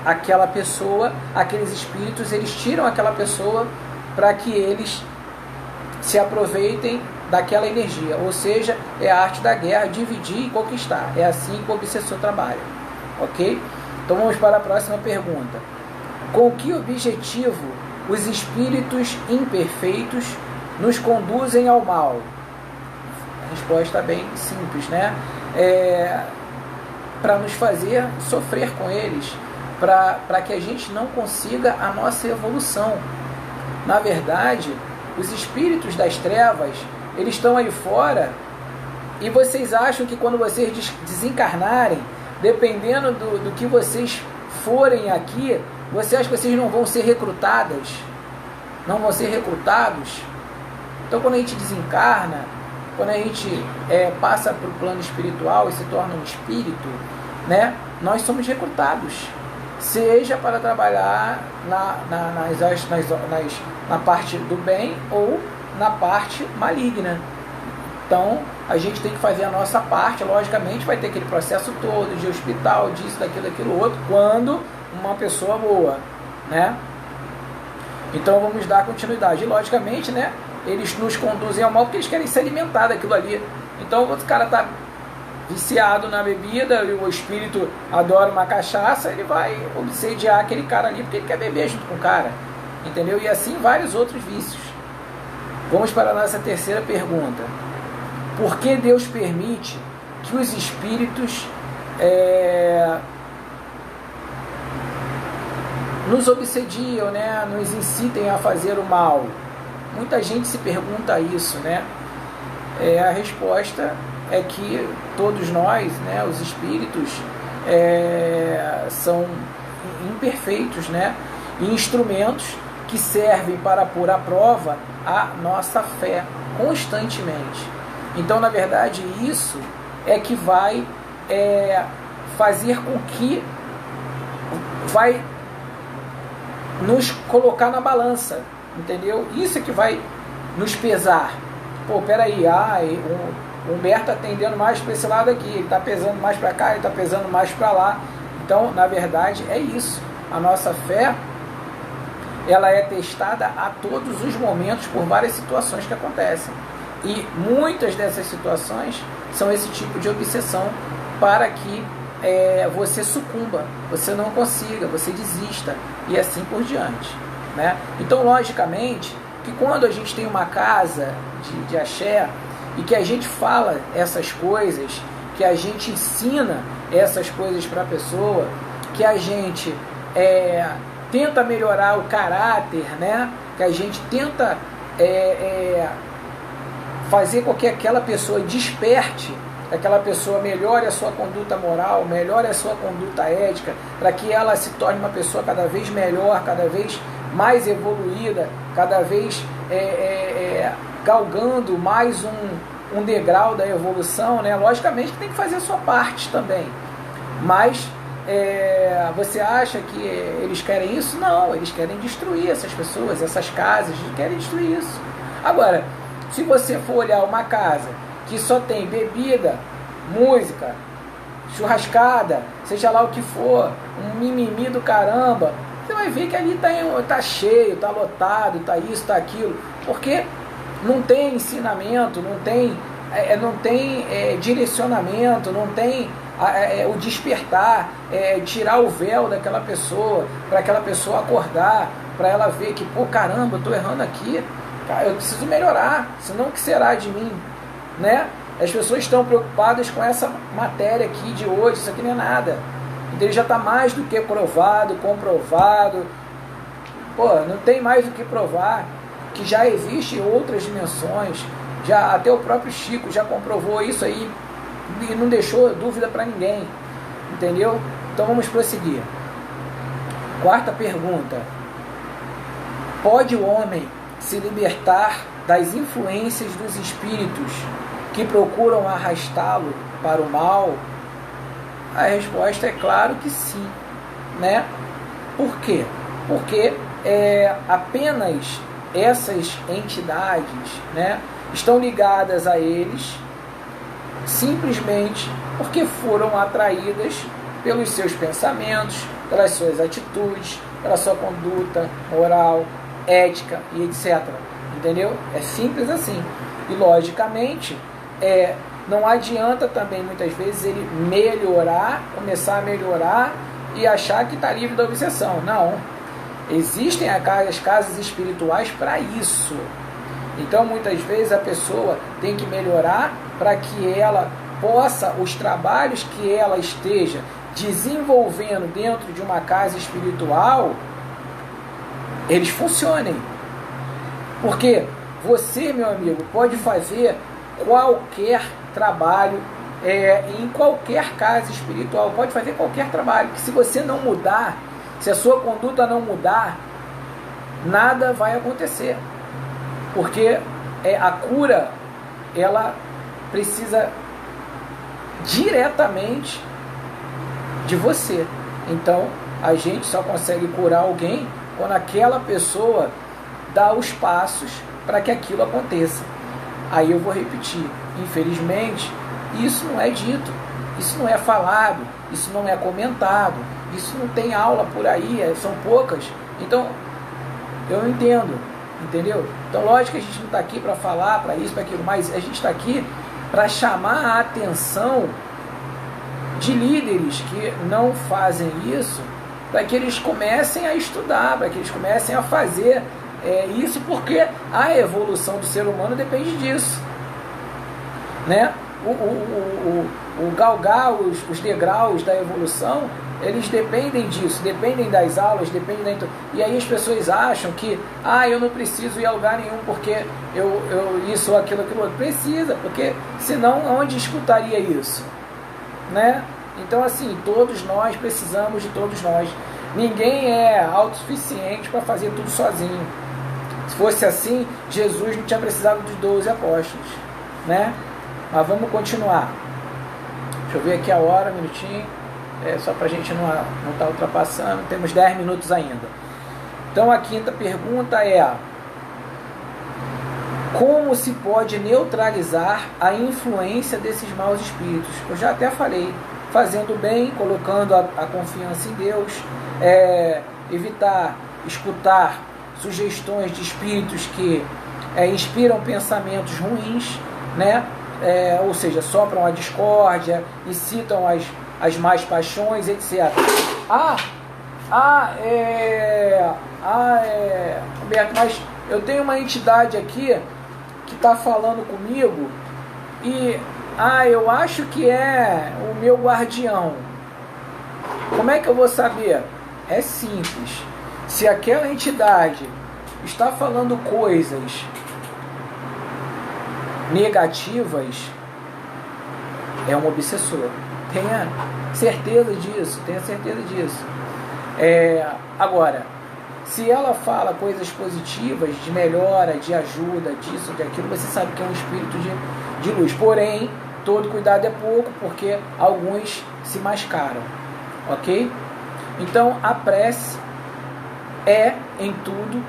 Speaker 1: Aquela pessoa, aqueles espíritos, eles tiram aquela pessoa para que eles se aproveitem daquela energia, ou seja, é a arte da guerra, dividir e conquistar. É assim que o obsessor trabalha, ok? Então vamos para a próxima pergunta. Com que objetivo os espíritos imperfeitos nos conduzem ao mal? A resposta é bem simples, né? Para nos fazer sofrer com eles, para que a gente não consiga a nossa evolução. Na verdade, os espíritos das trevas, eles estão aí fora, e vocês acham que quando vocês desencarnarem, dependendo do que vocês forem aqui, você acha que vocês não vão ser recrutadas? Não vão ser recrutados? Então, quando a gente desencarna, quando a gente passa para o plano espiritual e se torna um espírito, né, nós somos recrutados, seja para trabalhar na parte do bem ou na parte maligna. Então, a gente tem que fazer a nossa parte. Logicamente, vai ter aquele processo todo de hospital, disso, daquilo, outro, quando uma pessoa boa, né? Então, vamos dar continuidade. E, logicamente, né, eles nos conduzem ao mal porque eles querem se alimentar daquilo ali. Então, o cara está viciado na bebida, o espírito adora uma cachaça, ele vai obsediar aquele cara ali porque ele quer beber junto com o cara, entendeu? E assim vários outros vícios. Vamos para a nossa terceira pergunta. Por que Deus permite que os espíritos nos obsediam, né? Nos incitem a fazer o mal? Muita gente se pergunta isso, né? A resposta é que todos nós, né, os espíritos, são imperfeitos, né? E instrumentos que servem para pôr à prova a nossa fé constantemente. Então, na verdade, isso é que vai fazer com que vai nos colocar na balança, entendeu? Isso é que vai nos pesar. Pô, peraí, o Humberto está tendendo mais para esse lado aqui, ele está pesando mais para cá, ele está pesando mais para lá. Então, na verdade, é isso. A nossa fé, ela é testada a todos os momentos por várias situações que acontecem. E muitas dessas situações são esse tipo de obsessão para que você sucumba, você não consiga, você desista e assim por diante, né? Então, logicamente, que quando a gente tem uma casa de axé e que a gente fala essas coisas, que a gente ensina essas coisas para a pessoa, que a gente tenta melhorar o caráter, né? Que a gente tenta fazer com que aquela pessoa desperte, que aquela pessoa melhore a sua conduta moral, melhore a sua conduta ética, para que ela se torne uma pessoa cada vez melhor, cada vez mais evoluída, cada vez galgando mais um degrau da evolução, né? Logicamente que tem que fazer a sua parte também, mas você acha que eles querem isso? Não, eles querem destruir essas pessoas, essas casas, eles querem destruir isso. Agora, se você for olhar uma casa que só tem bebida, música, churrascada, seja lá o que for, um mimimi do caramba, você vai ver que ali tá cheio, tá lotado, tá isso, tá aquilo, porque não tem ensinamento, não tem direcionamento, não tem o despertar, tirar o véu daquela pessoa, para aquela pessoa acordar, para ela ver que, pô, caramba, eu tô errando aqui, eu preciso melhorar, senão o que será de mim, né? As pessoas estão preocupadas com essa matéria aqui de hoje, isso aqui não é nada. Então ele já está mais do que provado, comprovado. Pô, não tem mais do que provar, que já existem outras dimensões, já até o próprio Chico já comprovou isso aí e não deixou dúvida para ninguém, entendeu? Então vamos prosseguir. Quarta pergunta: pode o homem se libertar das influências dos espíritos que procuram arrastá-lo para o mal? A resposta é claro que sim, né? Por quê? Porque apenas essas entidades, né, estão ligadas a eles simplesmente porque foram atraídas pelos seus pensamentos, pelas suas atitudes, pela sua conduta moral, ética e etc. Entendeu? É simples assim. E logicamente não adianta também muitas vezes ele começar a melhorar e achar que está livre da obsessão. Não. Existem as casas espirituais para isso. Então muitas vezes a pessoa tem que melhorar para que ela possa, os trabalhos que ela esteja desenvolvendo dentro de uma casa espiritual, eles funcionem. Porque você, meu amigo, pode fazer qualquer trabalho em qualquer casa espiritual, pode fazer qualquer trabalho, que se você não mudar, se a sua conduta não mudar, nada vai acontecer. Porque a cura, ela precisa diretamente de você. Então, a gente só consegue curar alguém quando aquela pessoa dá os passos para que aquilo aconteça. Aí eu vou repetir, infelizmente, isso não é dito, isso não é falado, isso não é comentado, isso não tem aula por aí, são poucas. Então, eu entendo, entendeu? Então, lógico que a gente não está aqui para falar, para isso, para aquilo, mas a gente está aqui para chamar a atenção de líderes que não fazem isso, para que eles comecem a estudar, para que eles comecem a fazer isso, porque a evolução do ser humano depende disso, né? O galgar os degraus da evolução, eles dependem disso, dependem das aulas, dependem e aí as pessoas acham que eu não preciso ir a lugar nenhum porque eu isso ou aquilo outro. Precisa, porque senão onde escutaria isso, né? Então assim, todos nós precisamos de todos nós. Ninguém é autossuficiente para fazer tudo sozinho. Se fosse assim, Jesus não tinha precisado dos 12 apóstolos, né? Mas vamos continuar. Deixa eu ver aqui a hora, um minutinho. Só para a gente não estar ultrapassando. Temos 10 minutos ainda. Então a quinta pergunta é: como se pode neutralizar a influência desses maus espíritos? Eu já até falei. Fazendo bem, colocando a confiança em Deus, evitar escutar sugestões de espíritos que inspiram pensamentos ruins, né? Ou seja, sopram a discórdia, incitam as más paixões, etc. Roberto, mas eu tenho uma entidade aqui que está falando comigo e eu acho que é o meu guardião. Como é que eu vou saber? É simples. Se aquela entidade está falando coisas negativas, é um obsessor. Tenha certeza disso, agora, se ela fala coisas positivas, de melhora, de ajuda, disso, de aquilo, você sabe que é um espírito de luz. Porém, todo cuidado é pouco, porque alguns se mascaram, ok? Então, a prece é, em tudo,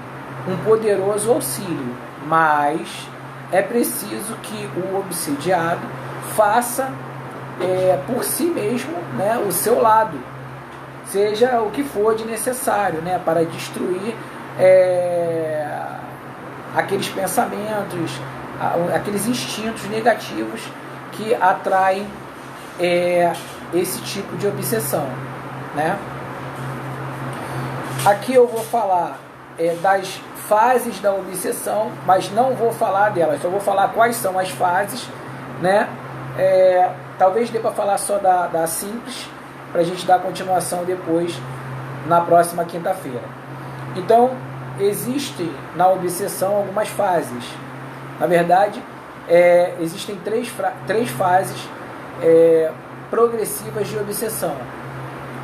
Speaker 1: um poderoso auxílio, mas é preciso que o obsidiado faça por si mesmo, né, o seu lado, seja o que for de necessário, né, para destruir aqueles pensamentos, aqueles instintos negativos que atraem esse tipo de obsessão, né? Aqui eu vou falar das fases da obsessão, mas não vou falar delas, só vou falar quais são as fases, né? Talvez dê para falar só da simples, para a gente dar continuação depois, na próxima quinta-feira. Então, existem na obsessão algumas fases. Na verdade, existem três fases progressivas de obsessão.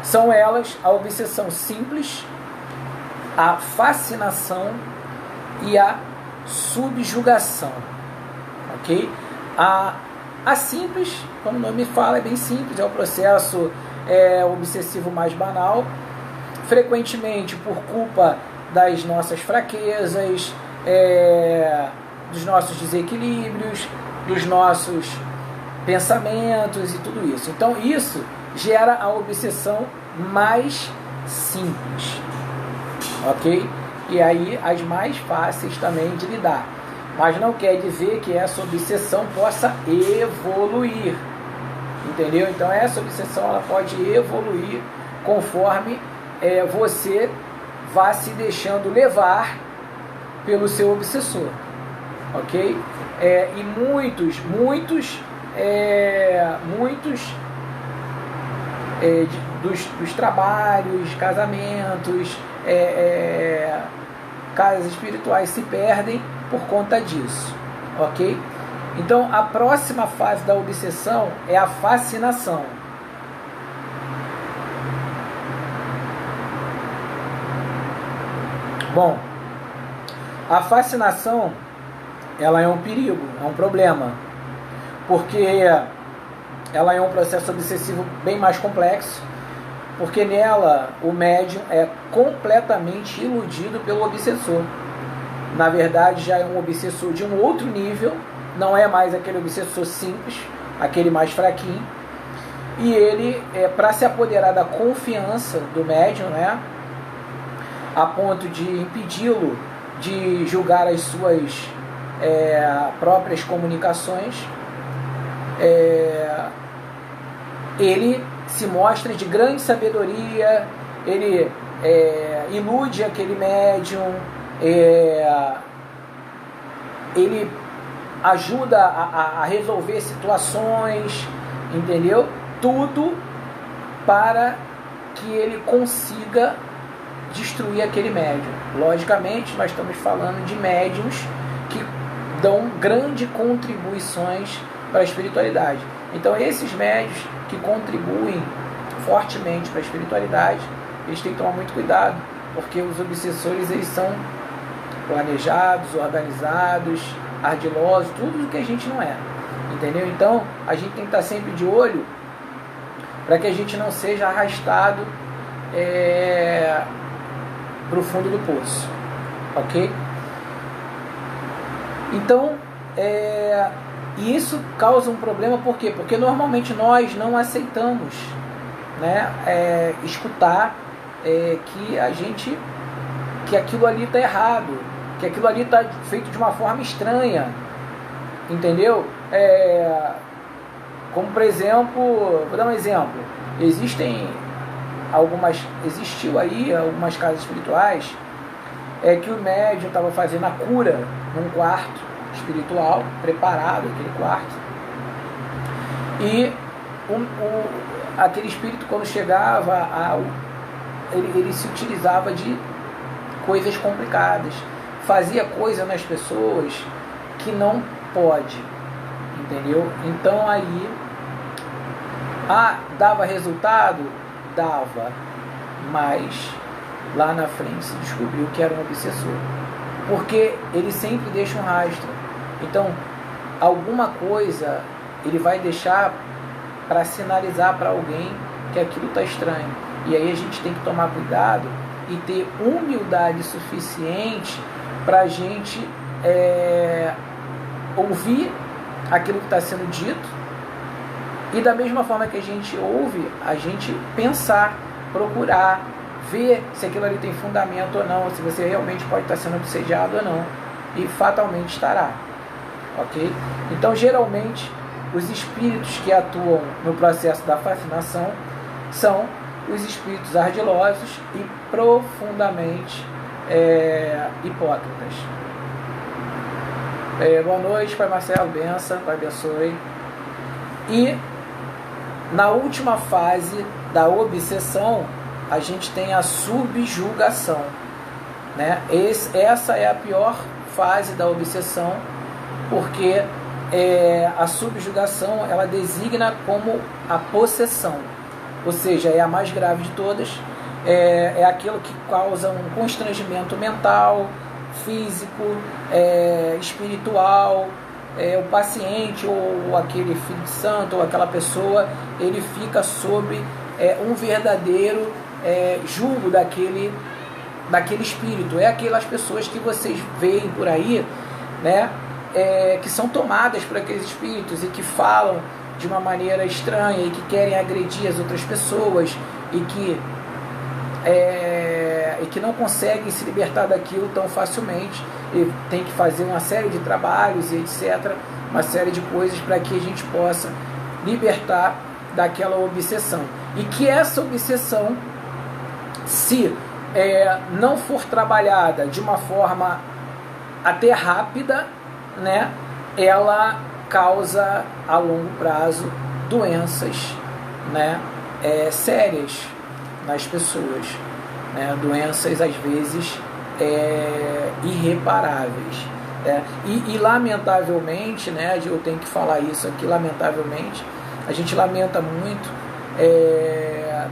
Speaker 1: São elas a obsessão simples, a fascinação e a subjugação, ok? A simples, como o nome fala, é bem simples, é o processo obsessivo mais banal, frequentemente por culpa das nossas fraquezas, dos nossos desequilíbrios, dos nossos pensamentos e tudo isso. Então isso gera a obsessão mais simples, ok? E aí as mais fáceis também de lidar. Mas não quer dizer que essa obsessão possa evoluir, entendeu? Então essa obsessão ela pode evoluir conforme você vá se deixando levar pelo seu obsessor, ok? E muitos dos trabalhos, casamentos, casas espirituais se perdem por conta disso, ok? Então a próxima fase da obsessão é a fascinação. Bom, a fascinação ela é um perigo, é um problema, porque ela é um processo obsessivo bem mais complexo, porque nela o médium é completamente iludido pelo obsessor. Na verdade já é um obsessor de um outro nível, não é mais aquele obsessor simples, aquele mais fraquinho, e ele, para se apoderar da confiança do médium, né, a ponto de impedi-lo de julgar as suas próprias comunicações, ele se mostra de grande sabedoria, ele ilude aquele médium, ele ajuda a resolver situações, entendeu? Tudo para que ele consiga destruir aquele médium. Logicamente, nós estamos falando de médiums que dão grandes contribuições para a espiritualidade. Então, esses médiums que contribuem fortemente para a espiritualidade, eles têm que tomar muito cuidado, porque os obsessores, eles são planejados, organizados, ardilosos, tudo o que a gente não é, entendeu? Então a gente tem que estar sempre de olho para que a gente não seja arrastado para o fundo do poço, ok? Então isso causa um problema, por quê? Porque normalmente nós não aceitamos, né, escutar que aquilo ali está errado, que aquilo ali está feito de uma forma estranha, entendeu? Como por exemplo, vou dar um exemplo, existiu aí algumas casas espirituais que o médium estava fazendo a cura num quarto espiritual, preparado aquele quarto, e aquele espírito, quando chegava, ele se utilizava de coisas complicadas, fazia coisa nas pessoas que não pode, entendeu? Então aí dava resultado? Dava, mas lá na frente se descobriu que era um obsessor, porque ele sempre deixa um rastro. Então alguma coisa ele vai deixar para sinalizar para alguém que aquilo está estranho, e aí a gente tem que tomar cuidado e ter humildade suficiente para a gente ouvir aquilo que está sendo dito, e da mesma forma que a gente ouve, a gente pensar, procurar, ver se aquilo ali tem fundamento ou não, se você realmente pode estar sendo obsediado ou não, e fatalmente estará, ok? Então, geralmente, os espíritos que atuam no processo da fascinação são os espíritos ardilosos e profundamente hipócritas. Boa noite, Pai Marcelo, benção, Pai abençoe. E na última fase da obsessão, a gente tem a subjugação, né? Essa é a pior fase da obsessão, porque a subjugação, ela designa como a possessão, ou seja, é a mais grave de todas, é aquilo que causa um constrangimento mental, físico, espiritual. O paciente ou aquele filho de santo ou aquela pessoa, ele fica sob um verdadeiro jugo daquele espírito. Aquelas pessoas que vocês veem por aí, né, que são tomadas por aqueles espíritos e que falam de uma maneira estranha e que querem agredir as outras pessoas e que não conseguem se libertar daquilo tão facilmente, e tem que fazer uma série de trabalhos e etc, uma série de coisas para que a gente possa libertar daquela obsessão, e que essa obsessão, se não for trabalhada de uma forma até rápida, né, ela causa a longo prazo doenças, né, sérias nas pessoas, né, doenças às vezes irreparáveis, e lamentavelmente, né, eu tenho que falar isso aqui, lamentavelmente, a gente lamenta muito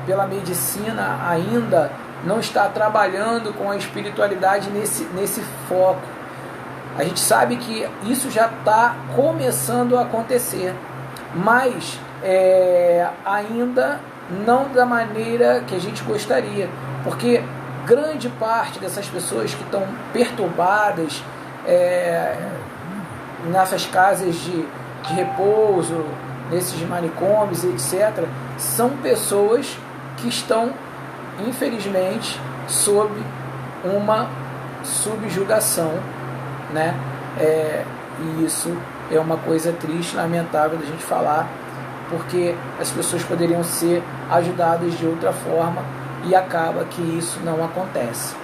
Speaker 1: pela medicina ainda não estar trabalhando com a espiritualidade nesse foco. A gente sabe que isso já está começando a acontecer, mas ainda não da maneira que a gente gostaria, porque grande parte dessas pessoas que estão perturbadas nessas casas de repouso, nesses manicômios, etc., são pessoas que estão, infelizmente, sob uma subjugação, né? E isso é uma coisa triste, lamentável da gente falar, porque as pessoas poderiam ser ajudadas de outra forma e acaba que isso não acontece.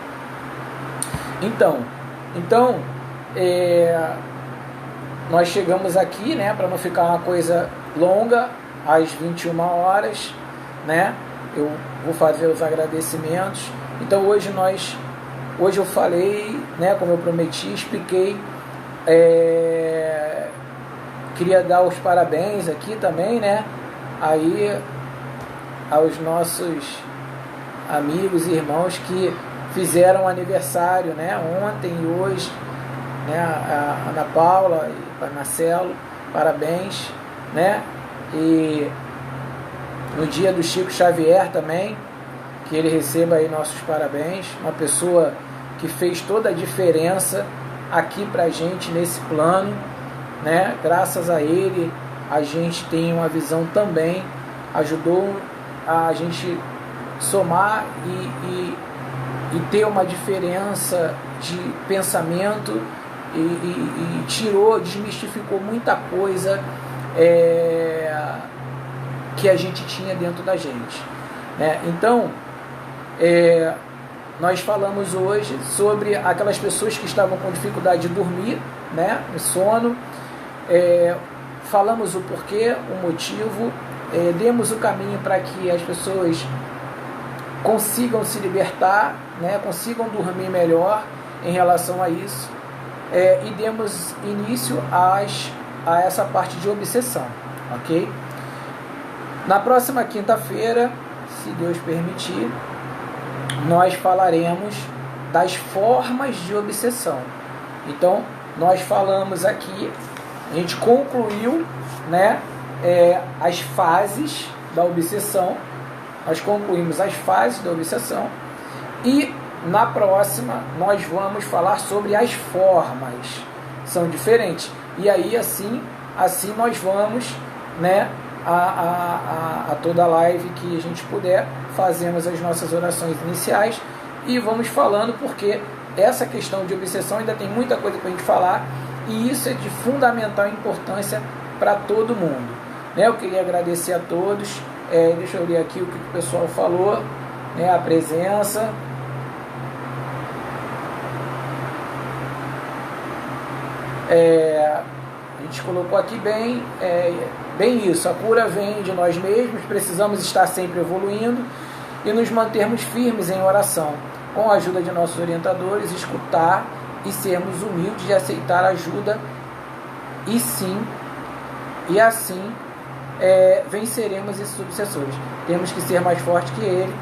Speaker 1: Então nós chegamos aqui, né, para não ficar uma coisa longa, às 21 horas, né? Eu vou fazer os agradecimentos. Então hoje eu falei, né, como eu prometi, expliquei, queria dar os parabéns aqui também, né, aí aos nossos amigos e irmãos que fizeram aniversário, né, ontem e hoje, né, a Ana Paula e o Pai Marcelo, parabéns, né, e no dia do Chico Xavier também, que ele receba aí nossos parabéns, uma pessoa que fez toda a diferença aqui pra gente nesse plano, né, graças a ele a gente tem uma visão também, ajudou a gente somar e e ter uma diferença de pensamento e desmistificou muita coisa que a gente tinha dentro da gente, né? Então, nós falamos hoje sobre aquelas pessoas que estavam com dificuldade de dormir, né, no sono, falamos o porquê, o motivo, demos o caminho para que as pessoas consigam se libertar, né, consigam dormir melhor em relação a isso, e demos início a essa parte de obsessão, ok? Na próxima quinta-feira, se Deus permitir, nós falaremos das formas de obsessão. Então, nós falamos aqui, a gente concluiu, né, as fases da obsessão, nós concluímos as fases da obsessão, e na próxima nós vamos falar sobre as formas, são diferentes, e aí assim nós vamos, né, a toda a live que a gente puder, fazemos as nossas orações iniciais e vamos falando, porque essa questão de obsessão ainda tem muita coisa para a gente falar, e isso é de fundamental importância para todo mundo, né? Eu queria agradecer a todos, deixa eu ler aqui o que o pessoal falou, né, a presença. A gente colocou aqui bem isso, a cura vem de nós mesmos, precisamos estar sempre evoluindo e nos mantermos firmes em oração, com a ajuda de nossos orientadores, escutar e sermos humildes de aceitar ajuda, e assim venceremos esses obsessores. Temos que ser mais fortes que ele.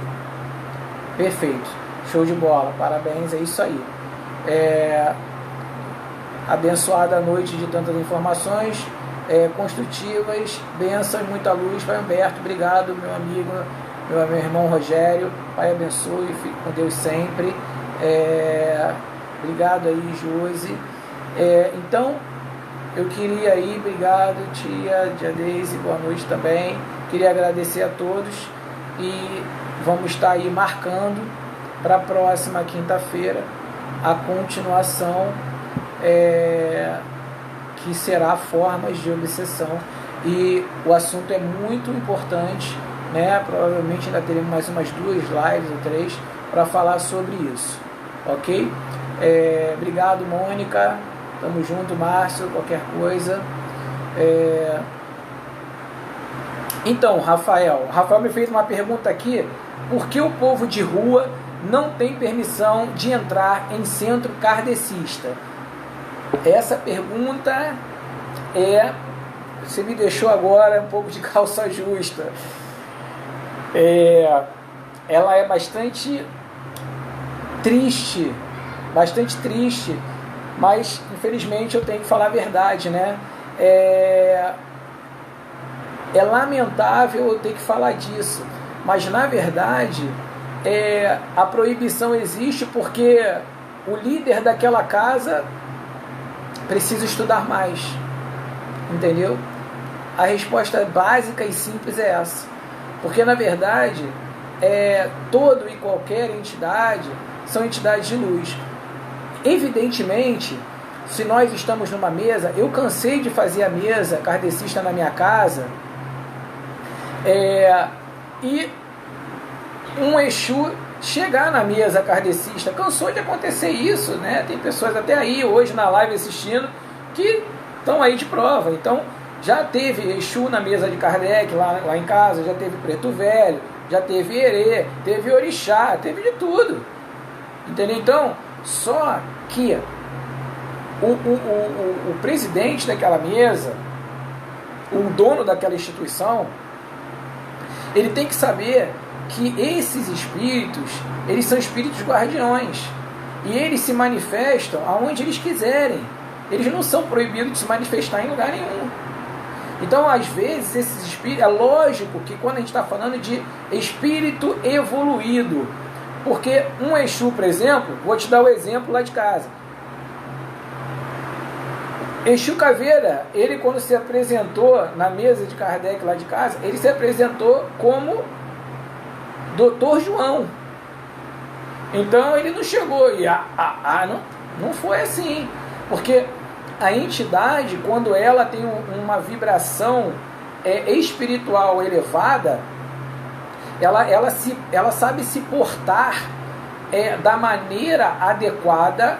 Speaker 1: Perfeito, show de bola, parabéns, é isso aí. Abençoada noite de tantas informações construtivas, bênçãos, muita luz. Pai Humberto, obrigado, meu amigo, meu irmão Rogério, Pai abençoe, fique com Deus sempre. Obrigado aí, Josi. Então, eu queria aí, obrigado, tia Deise, boa noite também. Queria agradecer a todos e vamos estar aí marcando para a próxima quinta-feira a continuação, que será formas de obsessão, e o assunto é muito importante, né? Provavelmente ainda teremos mais umas 2 lives ou 3 para falar sobre isso, ok? Obrigado, Mônica, tamo junto, Márcio, qualquer coisa. Então, Rafael me fez uma pergunta aqui: por que o povo de rua não tem permissão de entrar em centro kardecista? Essa pergunta você me deixou agora um pouco de calça justa. Ela é bastante triste, mas infelizmente eu tenho que falar a verdade, né? É lamentável eu ter que falar disso, mas na verdade a proibição existe porque o líder daquela casa precisa estudar mais, entendeu? A resposta básica e simples é essa, porque na verdade todo e qualquer entidade são entidades de luz. Evidentemente, se nós estamos numa mesa, eu cansei de fazer a mesa kardecista na minha casa, e um Exu chegar na mesa kardecista, cansou de acontecer isso, né? Tem pessoas até aí hoje na live assistindo que estão aí de prova. Então já teve Exu na mesa de Kardec lá em casa, já teve Preto Velho, já teve Herê, teve Orixá, teve de tudo, entendeu? Então, só que o presidente daquela mesa, o dono daquela instituição, ele tem que saber que esses espíritos, eles são espíritos guardiões, e eles se manifestam aonde eles quiserem, eles não são proibidos de se manifestar em lugar nenhum. Então, às vezes, esses espíritos, é lógico que quando a gente está falando de espírito evoluído, porque um Exu, por exemplo, vou te dar o exemplo lá de casa, Exu Caveira, ele quando se apresentou na mesa de Kardec lá de casa, ele se apresentou como Dr. João. Então ele não chegou e não foi assim, porque a entidade, quando ela tem uma vibração espiritual elevada, ela sabe se portar da maneira adequada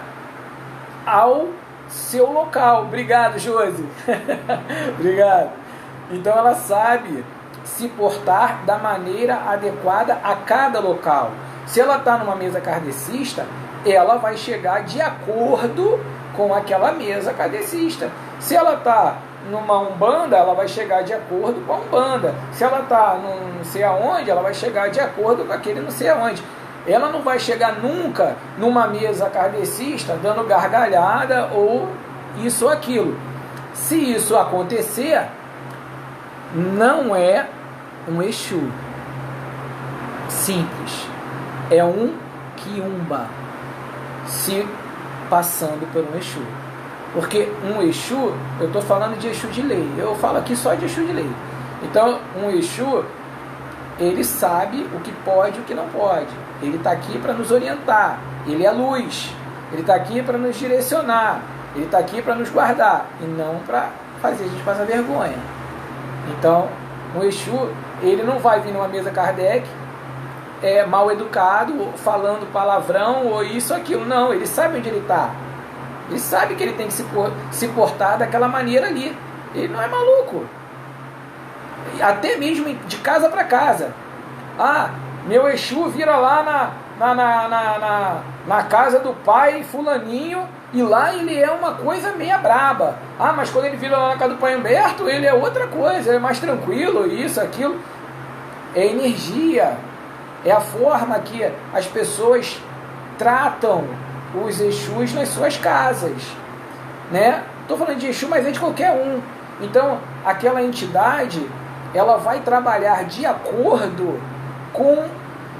Speaker 1: ao seu local. Obrigado, Josi. Obrigado. Então ela sabe se portar da maneira adequada a cada local. Se ela está numa mesa kardecista, ela vai chegar de acordo com aquela mesa kardecista. Se ela está numa umbanda, ela vai chegar de acordo com a umbanda. Se ela está não sei aonde, ela vai chegar de acordo com aquele não sei aonde. Ela não vai chegar nunca numa mesa kardecista dando gargalhada ou isso ou aquilo. Se isso acontecer, não é um Exu simples, é um quiumba se passando por um Exu. Porque um Exu, eu estou falando de Exu de lei, eu falo aqui só de Exu de lei. Então um Exu, ele sabe o que pode e o que não pode. Ele está aqui para nos orientar, ele é luz, ele está aqui para nos direcionar, ele está aqui para nos guardar e não para fazer a gente passar vergonha. Então o Exu, ele não vai vir numa mesa Kardec mal educado, falando palavrão ou isso ou aquilo. Não, ele sabe onde ele está. Ele sabe que ele tem que se portar daquela maneira ali. Ele não é maluco. Até mesmo de casa para casa. Meu Exu vira lá na casa do pai fulaninho e lá ele é uma coisa meia braba. Mas quando ele vira lá na casa do pai Humberto, ele é outra coisa, é mais tranquilo, isso, aquilo. É energia. É a forma que as pessoas tratam os Exus nas suas casas, né? Estou falando de Exu, mas é de qualquer um. Então, aquela entidade, ela vai trabalhar de acordo com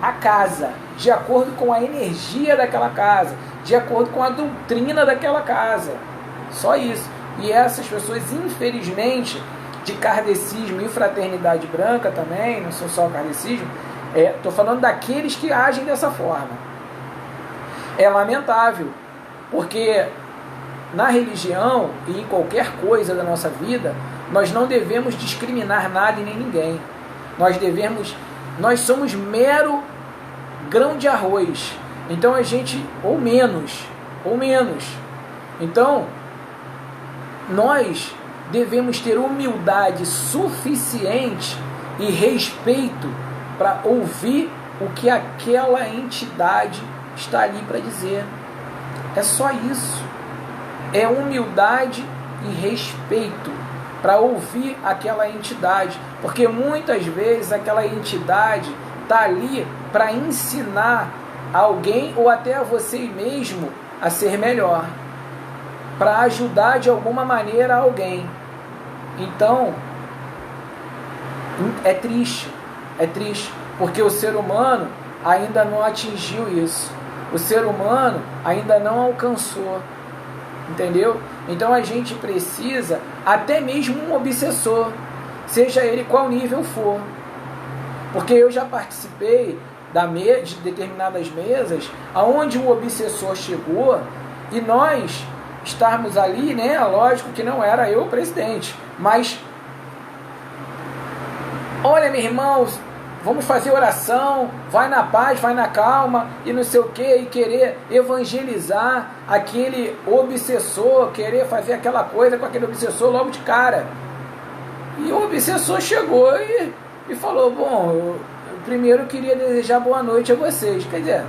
Speaker 1: a casa, de acordo com a energia daquela casa, de acordo com a doutrina daquela casa. Só isso. E essas pessoas, infelizmente, de kardecismo e fraternidade branca também, não são só o kardecismo, estou falando daqueles que agem dessa forma. É lamentável, porque na religião e em qualquer coisa da nossa vida, nós não devemos discriminar nada e nem ninguém. Nós somos mero grão de arroz. Então a gente, ou menos. Então, nós devemos ter humildade suficiente e respeito para ouvir o que aquela entidade está ali para dizer. É só isso. É humildade e respeito para ouvir aquela entidade, porque muitas vezes aquela entidade está ali para ensinar alguém ou até a você mesmo a ser melhor, para ajudar de alguma maneira alguém. Então é triste, porque o ser humano ainda não atingiu isso. O ser humano ainda não alcançou, entendeu? Então a gente precisa, até mesmo um obsessor, seja ele qual nível for. Porque eu já participei de determinadas mesas, aonde o obsessor chegou e nós estarmos ali, né? Lógico que não era eu o presidente, mas olha, meu irmão, vamos fazer oração, vai na paz, vai na calma, e não sei o que, e querer evangelizar aquele obsessor, querer fazer aquela coisa com aquele obsessor logo de cara. E o obsessor chegou e falou, bom, eu primeiro queria desejar boa noite a vocês. Quer dizer,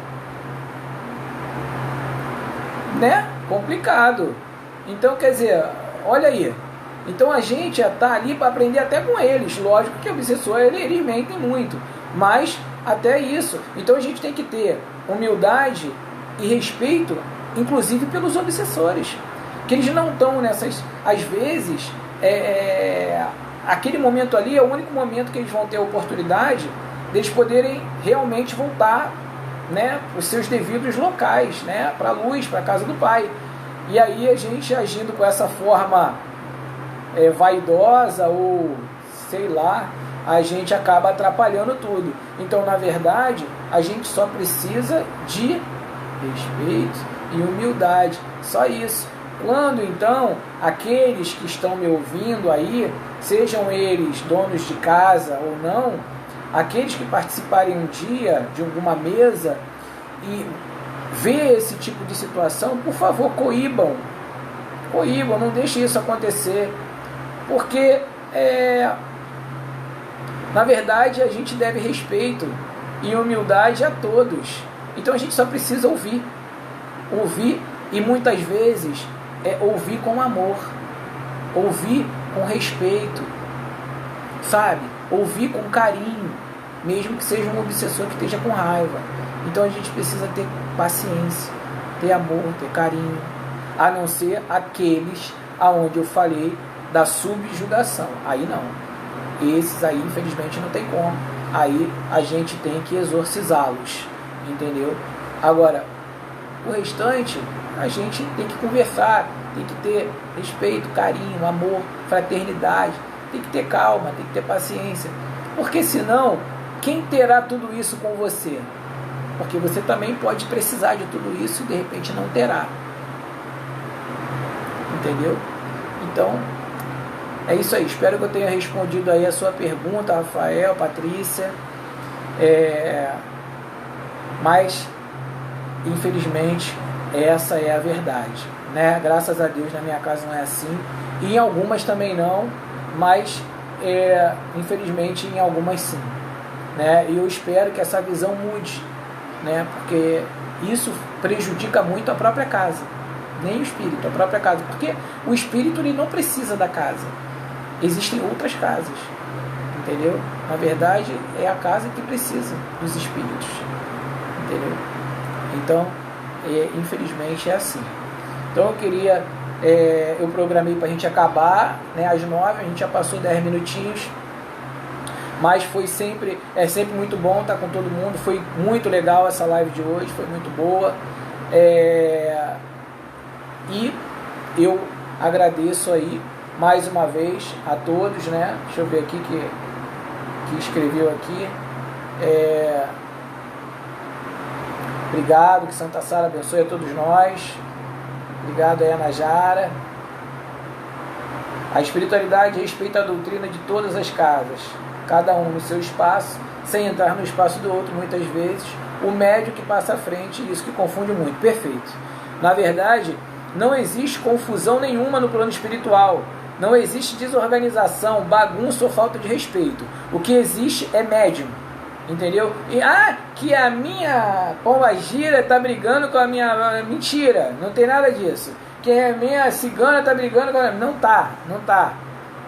Speaker 1: né? Complicado. Então, quer dizer, olha aí. Então a gente está ali para aprender até com eles. Lógico que o obsessor, eles mentem muito, mas até isso. Então a gente tem que ter humildade e respeito, inclusive pelos obsessores, que eles não estão nessas, às vezes, aquele momento ali é o único momento que eles vão ter a oportunidade deles poderem realmente voltar, né, os seus devidos locais, né, para a luz, para a casa do Pai. E aí a gente agindo com essa forma vaidosa ou sei lá, a gente acaba atrapalhando tudo. Então, na verdade, a gente só precisa de respeito e humildade. Só isso. Quando então aqueles que estão me ouvindo aí, sejam eles donos de casa ou não, aqueles que participarem um dia de alguma mesa e ver esse tipo de situação, por favor, coíbam, não deixe isso acontecer, porque na verdade a gente deve respeito e humildade a todos. Então a gente só precisa ouvir e muitas vezes ouvir com amor, ouvir com respeito, sabe? Ouvir com carinho, mesmo que seja um obsessor que esteja com raiva. Então a gente precisa ter paciência, ter amor, ter carinho, a não ser aqueles aonde eu falei da subjugação. Aí não. Esses aí, infelizmente, não tem como. Aí a gente tem que exorcizá-los, entendeu? Agora, o restante, a gente tem que conversar, tem que ter respeito, carinho, amor, fraternidade, tem que ter calma, tem que ter paciência. Porque senão, quem terá tudo isso com você? Porque você também pode precisar de tudo isso e de repente não terá. Entendeu? Então, é isso aí. Espero que eu tenha respondido aí a sua pergunta, Rafael, Patrícia. Mas, infelizmente, essa é a verdade, né? Graças a Deus na minha casa não é assim. E em algumas também não, mas infelizmente em algumas sim, né? E eu espero que essa visão mude, né? Porque isso prejudica muito a própria casa, nem o espírito, a própria casa, porque o espírito ele não precisa da casa, existem outras casas, entendeu? Na verdade é a casa que precisa dos espíritos, entendeu? Então infelizmente é assim. Então eu programei para a gente acabar, né, às 9, a gente já passou 10 minutinhos, mas é sempre muito bom estar com todo mundo. Foi muito legal essa live de hoje, foi muito boa, e eu agradeço aí mais uma vez a todos, né? Deixa eu ver aqui que escreveu aqui. Obrigado, que Santa Sara abençoe a todos nós. Obrigado aí, Ana Jara. A espiritualidade respeita a doutrina de todas as casas, cada um no seu espaço, sem entrar no espaço do outro, muitas vezes. O médio que passa à frente, isso que confunde muito. Perfeito. Na verdade, não existe confusão nenhuma no plano espiritual. Não existe desorganização, bagunça ou falta de respeito. O que existe é médium. Entendeu? E que a minha pombagira está brigando com a minha... Mentira, não tem nada disso. Que a minha cigana está brigando com a...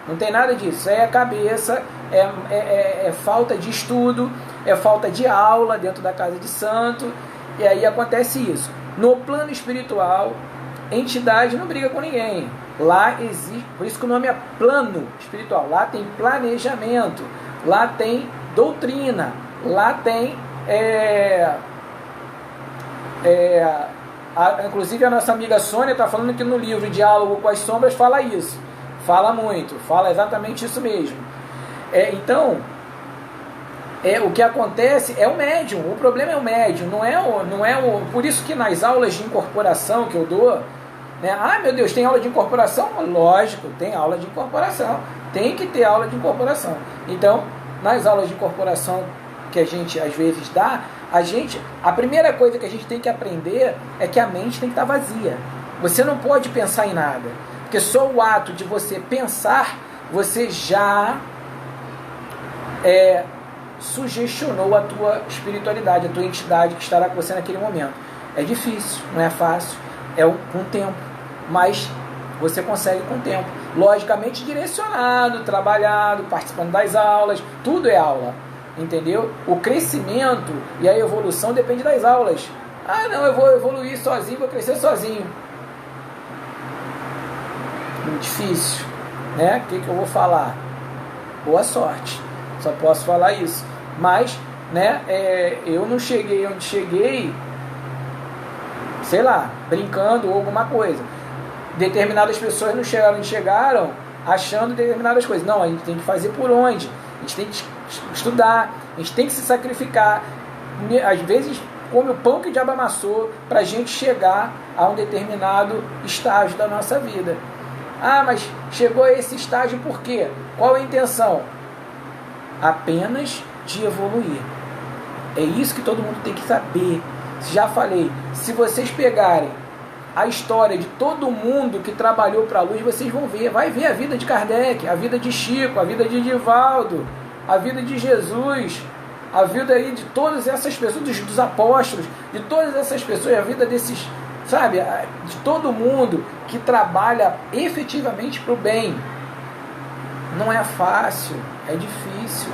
Speaker 1: Não tem nada disso. Isso aí é cabeça, é falta de estudo, é falta de aula dentro da casa de santo, e aí acontece isso. No plano espiritual, entidade não briga com ninguém. Lá existe, por isso que o nome é plano espiritual. Lá tem planejamento, lá tem doutrina, lá tem inclusive a nossa amiga Sônia está falando que no livro Diálogo com as Sombras fala isso, fala muito, fala exatamente isso mesmo. Então o que acontece é o médium, o problema é o médium, por isso que nas aulas de incorporação que eu dou, né, meu Deus, tem aula de incorporação? Lógico, tem aula de incorporação, tem que ter aula de incorporação. Então, nas aulas de incorporação que a gente às vezes dá, a primeira coisa que a gente tem que aprender é que a mente tem que estar vazia. Você não pode pensar em nada, porque só o ato de você pensar, você já sugestionou a tua espiritualidade, a tua entidade que estará com você naquele momento. É difícil, não é fácil, com tempo, mas você consegue com o tempo, logicamente direcionado, trabalhado, participando das aulas, tudo é aula, entendeu? O crescimento e a evolução depende das aulas. Não, eu vou evoluir sozinho, vou crescer sozinho. Muito difícil, né? O que eu vou falar? Boa sorte, só posso falar isso. Mas, né, eu não cheguei onde cheguei, sei lá, brincando ou alguma coisa. Determinadas pessoas não chegaram achando determinadas coisas. Não, a gente tem que fazer por onde? A gente tem que estudar, a gente tem que se sacrificar. Às vezes come o pão que o diabo amassou para a gente chegar a um determinado estágio da nossa vida. Ah, mas chegou a esse estágio por quê? Qual a intenção? Apenas de evoluir. É isso que todo mundo tem que saber. Já falei, se vocês pegarem a história de todo mundo que trabalhou para a luz, vocês vão ver, vai ver a vida de Kardec, a vida de Chico, a vida de Divaldo, a vida de Jesus, a vida aí de todas essas pessoas, dos apóstolos, de todas essas pessoas, a vida desses, sabe, de todo mundo que trabalha efetivamente para o bem. Não é fácil, é difícil,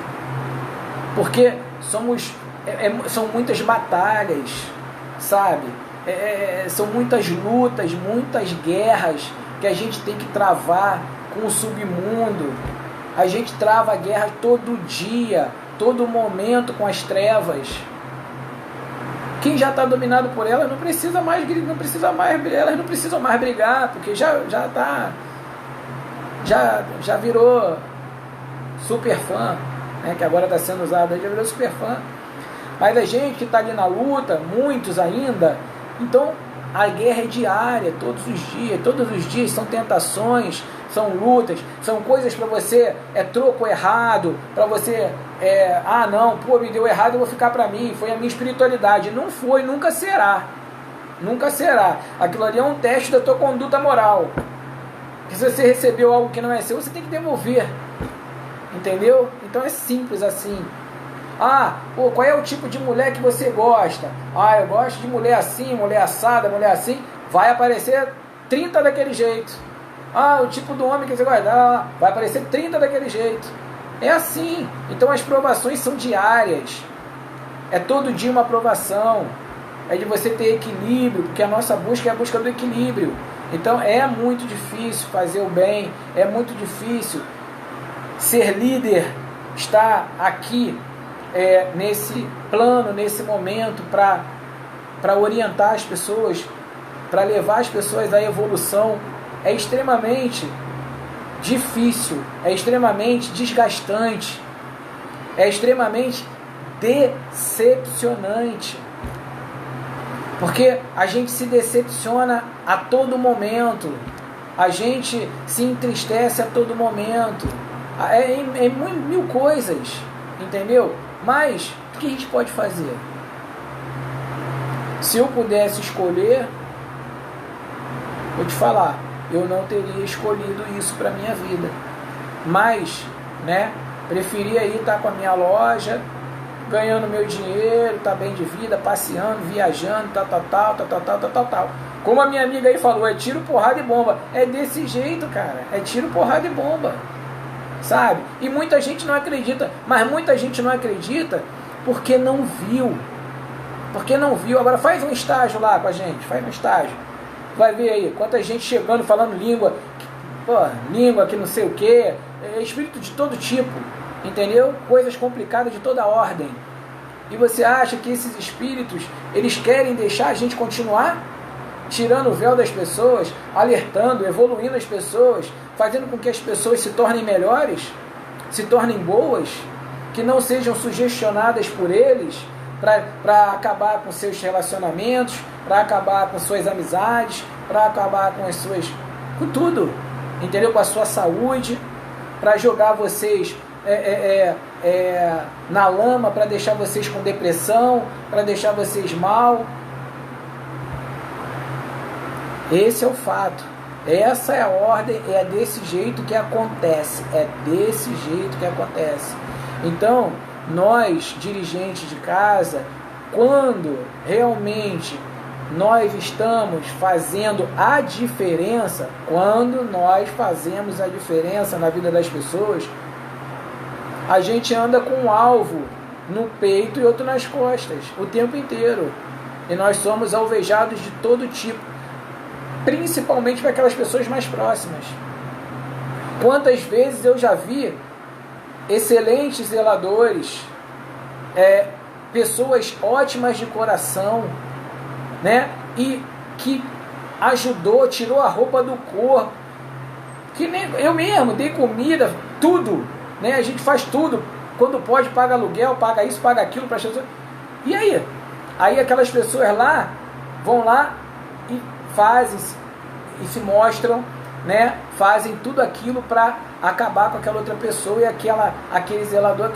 Speaker 1: porque são muitas batalhas, sabe? São muitas lutas, muitas guerras que a gente tem que travar com o submundo. A gente trava a guerra todo dia, todo momento com as trevas. Quem já está dominado por elas não precisa mais, elas não precisam mais brigar, porque já virou super fã, né, que agora está sendo usado, já virou super fã. Mas a gente que está ali na luta, muitos ainda, então a guerra é diária, todos os dias são tentações, são lutas, são coisas para você, troco errado, para você, me deu errado, eu vou ficar para mim, foi a minha espiritualidade. Não foi, nunca será. Nunca será. Aquilo ali é um teste da tua conduta moral. Que se você recebeu algo que não é seu, você tem que devolver. Entendeu? Então é simples assim. Qual é o tipo de mulher que você gosta? Eu gosto de mulher assim, mulher assada, mulher assim. Vai aparecer 30 daquele jeito. O tipo do homem que você gosta, vai aparecer 30 daquele jeito. É assim. Então as provações são diárias. É todo dia uma provação. É de você ter equilíbrio, porque a nossa busca é a busca do equilíbrio. Então é muito difícil fazer o bem, é muito difícil ser líder, estar aqui nesse plano, nesse momento, para orientar as pessoas, para levar as pessoas à evolução. É extremamente difícil, é extremamente desgastante, é extremamente decepcionante, porque a gente se decepciona a todo momento, a gente se entristece a todo momento, mil coisas, entendeu? Mas o que a gente pode fazer? Se eu pudesse escolher, vou te falar, eu não teria escolhido isso para minha vida, mas, preferia estar com a minha loja, ganhando meu dinheiro, tá bem de vida, passeando, viajando, tal. Como a minha amiga aí falou, é tiro, porrada e bomba. É desse jeito, cara, é tiro, porrada e bomba, sabe? E muita gente não acredita, mas muita gente não acredita porque não viu. Agora faz um estágio lá com a gente, faz um estágio. Vai ver aí, quanta gente chegando, falando língua que não sei o que, espírito de todo tipo, entendeu? Coisas complicadas de toda ordem. E você acha que esses espíritos, eles querem deixar a gente continuar tirando o véu das pessoas, alertando, evoluindo as pessoas, fazendo com que as pessoas se tornem melhores, se tornem boas, que não sejam sugestionadas por eles, para acabar com seus relacionamentos, para acabar com suas amizades, para acabar com tudo, entendeu? Com a sua saúde, para jogar vocês na lama, para deixar vocês com depressão, para deixar vocês mal. Esse é o fato, essa é a ordem, é desse jeito que acontece, Então, nós, dirigentes de casa, quando realmente nós estamos fazendo a diferença, quando nós fazemos a diferença na vida das pessoas, a gente anda com um alvo no peito e outro nas costas, o tempo inteiro. E nós somos alvejados de todo tipo, principalmente para aquelas pessoas mais próximas. Quantas vezes eu já vi excelentes zeladores, pessoas ótimas de coração, e que ajudou, tirou a roupa do corpo, que nem eu mesmo dei comida, tudo, a gente faz tudo, quando pode paga aluguel, paga isso, paga aquilo para as pessoas. E aí, Aí aquelas pessoas lá vão lá e fazem e se mostram, né? Fazem tudo aquilo para acabar com aquela outra pessoa, e aquele zelador,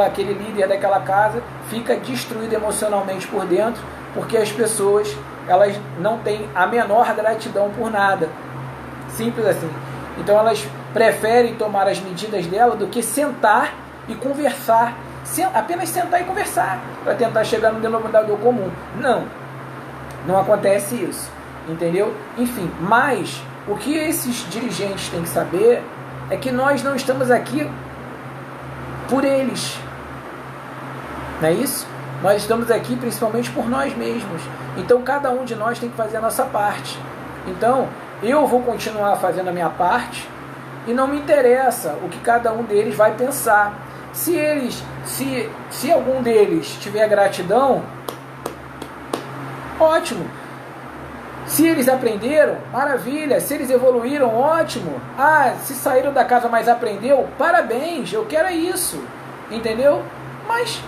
Speaker 1: aquele líder daquela casa fica destruído emocionalmente por dentro, porque as pessoas, elas não têm a menor gratidão por nada. Simples assim. Então elas preferem tomar as medidas dela do que sentar e conversar. Apenas sentar e conversar para tentar chegar no denominador comum. Não acontece isso. Entendeu? Enfim, mas o que esses dirigentes têm que saber é que nós não estamos aqui por eles. Não é isso? Nós estamos aqui principalmente por nós mesmos. Então cada um de nós tem que fazer a nossa parte. Então eu vou continuar fazendo a minha parte e não me interessa o que cada um deles vai pensar. Se algum deles tiver gratidão, ótimo. Se eles aprenderam, maravilha. Se eles evoluíram, ótimo. Se saíram da casa, mas aprendeu, parabéns, eu quero isso. Entendeu? Mas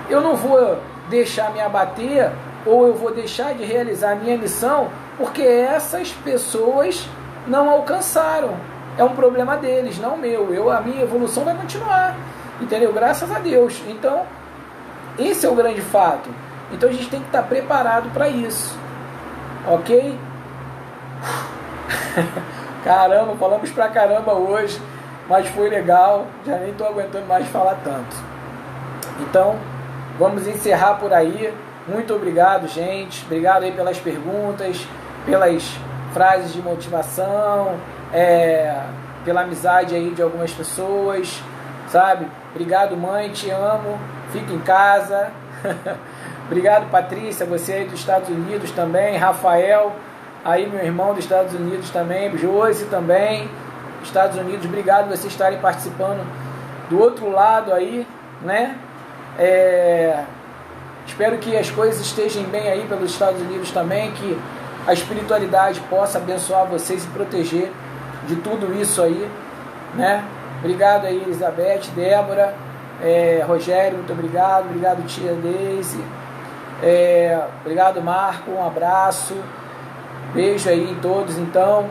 Speaker 1: eu não vou deixar me abater, ou eu vou deixar de realizar a minha missão, porque essas pessoas não alcançaram. É um problema deles, não meu. A minha evolução vai continuar. Entendeu? Graças a Deus. Então, esse é o grande fato. Então a gente tem que estar preparado para isso. Ok? Caramba, falamos pra caramba hoje, mas foi legal. Já nem estou aguentando mais falar tanto. Então, vamos encerrar por aí. Muito obrigado, gente. Obrigado aí pelas perguntas, pelas frases de motivação, pela amizade aí de algumas pessoas, sabe? Obrigado, mãe, te amo. Fica em casa. Obrigado, Patrícia, você aí dos Estados Unidos também. Rafael, aí meu irmão dos Estados Unidos também. Josi também, Estados Unidos. Obrigado por vocês estarem participando do outro lado aí, né? Espero que as coisas estejam bem aí pelos Estados Unidos também, que a espiritualidade possa abençoar vocês e proteger de tudo isso aí, né? Obrigado aí, Elizabeth, Débora, Rogério, muito obrigado. Obrigado, tia Deise. Obrigado, Marco, um abraço, beijo aí em todos. Então,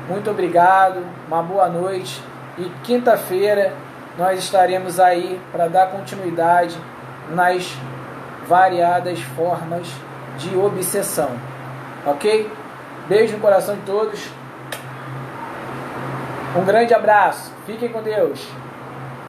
Speaker 1: muito obrigado, uma boa noite, e quinta-feira nós estaremos aí para dar continuidade nas variadas formas de obsessão, ok? Beijo no coração de todos, um grande abraço, fiquem com Deus.